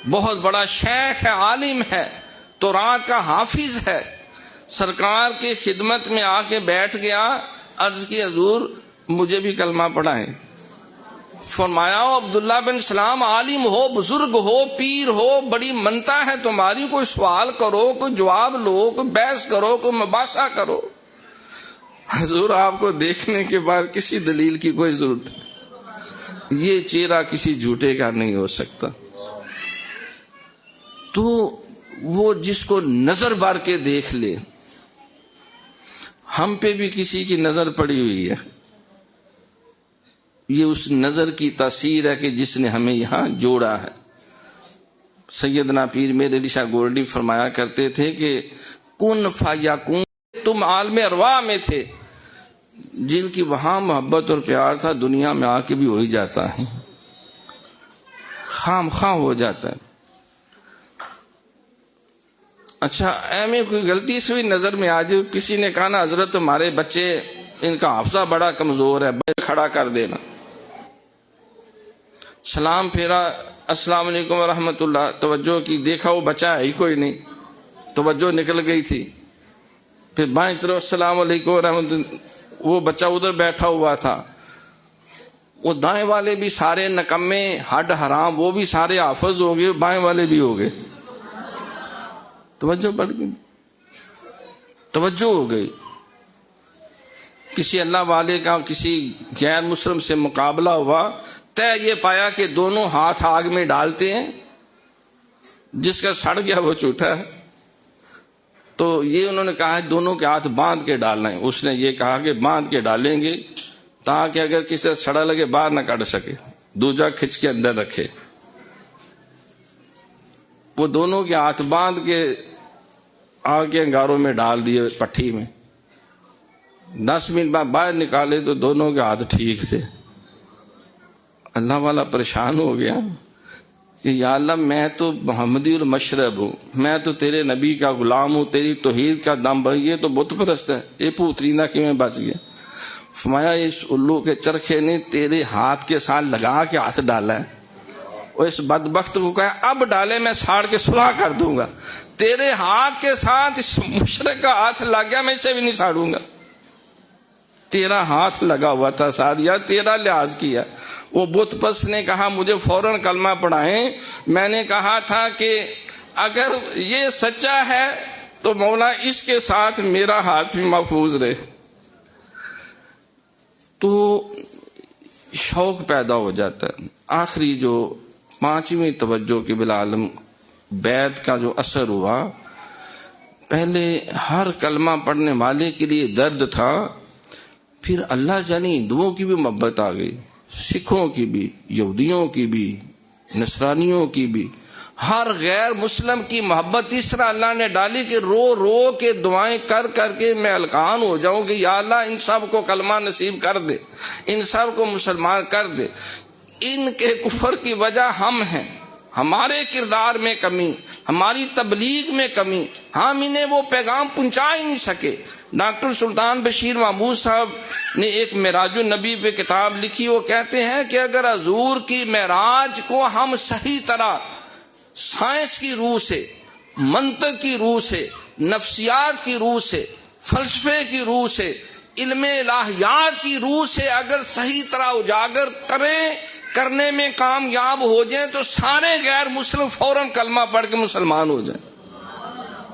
بہت بڑا شیخ ہے، عالم ہے، تورات کا حافظ ہے. سرکار کی خدمت میں آ کے بیٹھ گیا، عرض کی حضور مجھے بھی کلمہ پڑھائیں. فرمایا عبداللہ بن سلام عالم ہو، بزرگ ہو، پیر ہو، بڑی منتا ہے تمہاری، کوئی سوال کرو، کوئی جواب لو، کوئی بحث کرو، کوئی مباحثہ کرو. حضور آپ کو دیکھنے کے بعد کسی دلیل کی کوئی ضرورت نہیں، یہ چہرہ کسی جھوٹے کا نہیں ہو سکتا. تو وہ جس کو نظر بار کے دیکھ لے، ہم پہ بھی کسی کی نظر پڑی ہوئی ہے، یہ اس نظر کی تاثیر ہے کہ جس نے ہمیں یہاں جوڑا ہے. سیدنا پیر میرے علی شاہ گولڈی فرمایا کرتے تھے کہ کن فیکون. تم عالم ارواح میں تھے، جن کی وہاں محبت اور پیار تھا دنیا میں آ کے بھی ہو ہی جاتا ہے، خام خواہ ہو جاتا ہے. اچھا میں کوئی غلطی سے بھی نظر میں آ جائے، کسی نے کہا نا حضرت ہمارے بچے ان کا حافظہ بڑا کمزور ہے، کھڑا کر دینا. سلام پھیرا، السلام علیکم ورحمۃ اللہ، توجہ کی، دیکھا وہ بچہ ہے ہی کوئی نہیں، توجہ نکل گئی تھی. پھر بائیں طرف السلام علیکم ورحمۃ اللہ، وہ بچہ ادھر بیٹھا ہوا تھا. وہ دائیں والے بھی سارے نکمے ہڈ حرام، وہ بھی سارے حافظ ہو گئے، بائیں والے بھی ہو گئے. توجہ بڑھ گئی، توجہ ہو گئی. کسی اللہ والے کا کسی غیر مسلم سے مقابلہ ہوا، طے یہ پایا کہ دونوں ہاتھ آگ میں ڈالتے ہیں، جس کا سڑ گیا وہ جھوٹا ہے. تو یہ انہوں نے کہا دونوں کے ہاتھ باندھ کے ڈالنا ہے. اس نے یہ کہا کہ باندھ کے ڈالیں گے تاکہ اگر کسی سے سڑا لگے باہر نہ کاٹ سکے، دوجا کھچ کے اندر رکھے. وہ دونوں کے ہاتھ باندھ کے آگ کے انگاروں میں ڈال دیے پٹھی میں. 10 منٹ بعد باہر نکالے تو دونوں کے ہاتھ ٹھیک تھے. اللہ والا پریشان ہو گیا کہ یا اللہ میں تو محمدی المشرب ہوں، میں تو تیرے نبی کا غلام ہوں، تیری توحید کا دم بھر، یہ تو بت پرست ہے، یہ پوترینا کی میں بچ گیا. فرمایا اس الو کے چرخے نے تیرے ہاتھ کے ساتھ لگا کے ہاتھ ڈالا ہے، اور اس بدبخت کو کہا اب ڈالے میں ساڑ کے سلاح کر دوں گا. تیرے ہاتھ کے ساتھ اس مشرک کا ہاتھ لگ گیا، میں اسے بھی نہیں ساڑوں گا. تیرا ہاتھ لگا ہوا تھا ساتھ، یا تیرا لحاظ کیا. وہ بت پرست نے کہا مجھے فوراً کلمہ پڑھائیں. میں نے کہا تھا کہ اگر یہ سچا ہے تو مولا اس کے ساتھ میرا ہاتھ بھی محفوظ رہے. تو شوق پیدا ہو جاتا ہے. آخری جو 5ویں توجہ کی بالعالم بیعت کا جو اثر ہوا، پہلے ہر کلمہ پڑھنے والے کے لیے درد تھا، پھر اللہ جانی ہندوؤں کی بھی محبت آ گئی، سکھوں کی بھی، یہودیوں کی بھی، نصرانیوں کی بھی، ہر غیر مسلم کی محبت اس طرح اللہ نے ڈالی کہ رو رو کے دعائیں کر کر کے میں ہلکان ہو جاؤں کہ یا اللہ ان سب کو کلمہ نصیب کر دے، ان سب کو مسلمان کر دے. ان کے کفر کی وجہ ہم ہیں، ہمارے کردار میں کمی، ہماری تبلیغ میں کمی، ہم انہیں وہ پیغام پہنچا ہی نہیں سکے. ڈاکٹر سلطان بشیر محمود صاحب نے ایک معراج النبی پہ کتاب لکھی. وہ کہتے ہیں کہ اگر حضور کی معراج کو ہم صحیح طرح سائنس کی روح سے، منطق کی روح سے، نفسیات کی روح سے، فلسفے کی روح سے، علم الہیات کی روح سے اگر صحیح طرح اجاگر کرنے میں کامیاب ہو جائیں تو سارے غیر مسلم فوراً کلمہ پڑھ کے مسلمان ہو جائیں.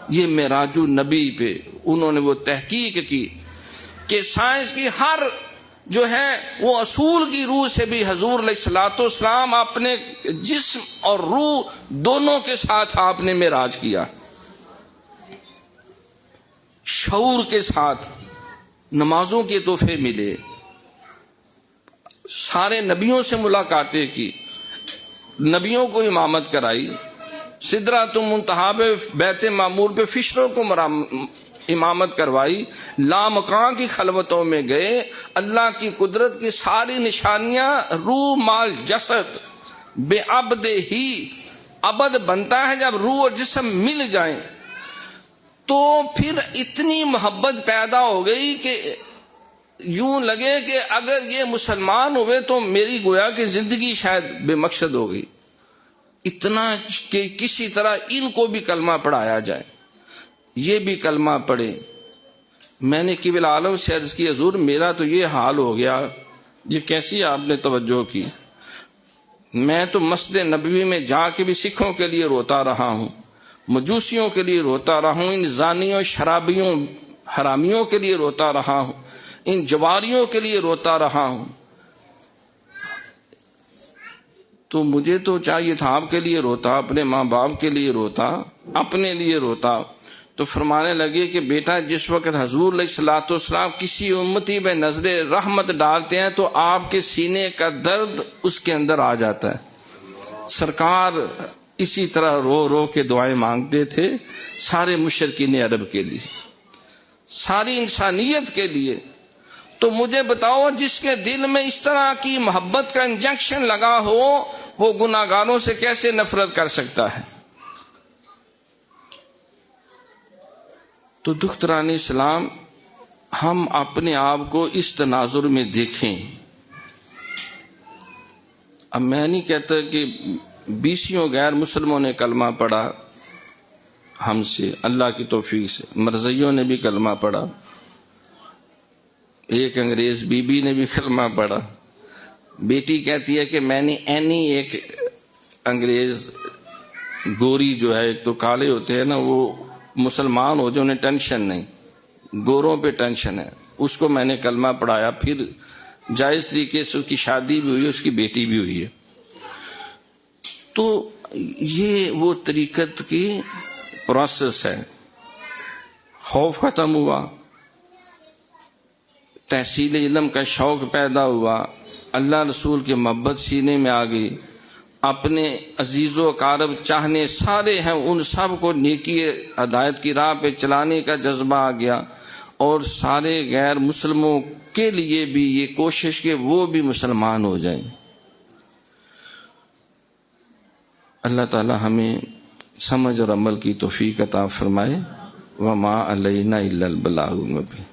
یہ معراج النبی پہ انہوں نے وہ تحقیق کی کہ سائنس کی ہر جو ہے وہ اصول کی روح سے بھی حضور علیہ الصلوۃ والسلام اپنے جسم اور روح دونوں کے ساتھ آپ نے معراج کیا. شعور کے ساتھ نمازوں کے تحفے ملے، سارے نبیوں سے ملاقاتیں کی، نبیوں کو امامت کرائی، سدرۃ المنتہا پہ بیت معمور پہ فرشتوں کو امامت کروائی، لامکان کی خلوتوں میں گئے. اللہ کی قدرت کی ساری نشانیاں روح مال جسد بے عبد ہی، عبد بنتا ہے جب روح اور جسم مل جائیں. تو پھر اتنی محبت پیدا ہو گئی کہ یوں لگے کہ اگر یہ مسلمان ہوئے تو میری گویا کہ زندگی شاید بے مقصد ہو گئی. اتنا کہ کسی طرح ان کو بھی کلمہ پڑھایا جائے، یہ بھی کلمہ پڑھے. میں نے قبلہ عالم سے عرض کی حضور میرا تو یہ حال ہو گیا. یہ کیسی آپ نے توجہ کی؟ میں تو مسجد نبوی میں جا کے بھی سکھوں کے لیے روتا رہا ہوں، مجوسیوں کے لیے روتا رہا ہوں، ان زانیوں شرابیوں حرامیوں کے لیے روتا رہا ہوں، ان جواریوں کے لیے روتا رہا ہوں. تو مجھے تو چاہیے تھا آپ کے لیے روتا، اپنے ماں باپ کے لیے روتا، اپنے لیے روتا. تو فرمانے لگے کہ بیٹا جس وقت حضور علیہ الصلوۃ والسلام کسی امتی پہ نظر رحمت ڈالتے ہیں تو آپ کے سینے کا درد اس کے اندر آ جاتا ہے. سرکار اسی طرح رو رو کے دعائیں مانگتے تھے سارے مشرکین عرب کے لیے، ساری انسانیت کے لیے. تو مجھے بتاؤ جس کے دل میں اس طرح کی محبت کا انجیکشن لگا ہو وہ گناہگاروں سے کیسے نفرت کر سکتا ہے؟ تو دختران اسلام ہم اپنے آپ کو اس تناظر میں دیکھیں. اب میں نہیں کہتا کہ 20 غیر مسلموں نے کلمہ پڑھا ہم سے، اللہ کی توفیق سے مرزیوں نے بھی کلمہ پڑھا، ایک انگریز بی بی نے بھی کلمہ پڑھا. بیٹی کہتی ہے کہ میں نے ایک انگریز گوری جو ہے، ایک تو کالے ہوتے ہیں نا وہ مسلمان ہو جو انہیں ٹینشن نہیں، گوروں پہ ٹینشن ہے، اس کو میں نے کلمہ پڑھایا. پھر جائز طریقے سے اس کی شادی بھی ہوئی، اس کی بیٹی بھی ہوئی ہے. تو یہ وہ طریقت کی پروسیس ہے. خوف ختم ہوا، تحصیل علم کا شوق پیدا ہوا، اللہ رسول کی محبت سینے میں آ گئی، اپنے عزیز و اقارب چاہنے سارے ہیں ان سب کو نیکی ہدایت کی راہ پہ چلانے کا جذبہ آ گیا. اور سارے غیر مسلموں کے لیے بھی یہ کوشش کہ وہ بھی مسلمان ہو جائیں. اللہ تعالی ہمیں سمجھ اور عمل کی توفیق عطا فرمائے. وما علینا الا البلاغ المبین.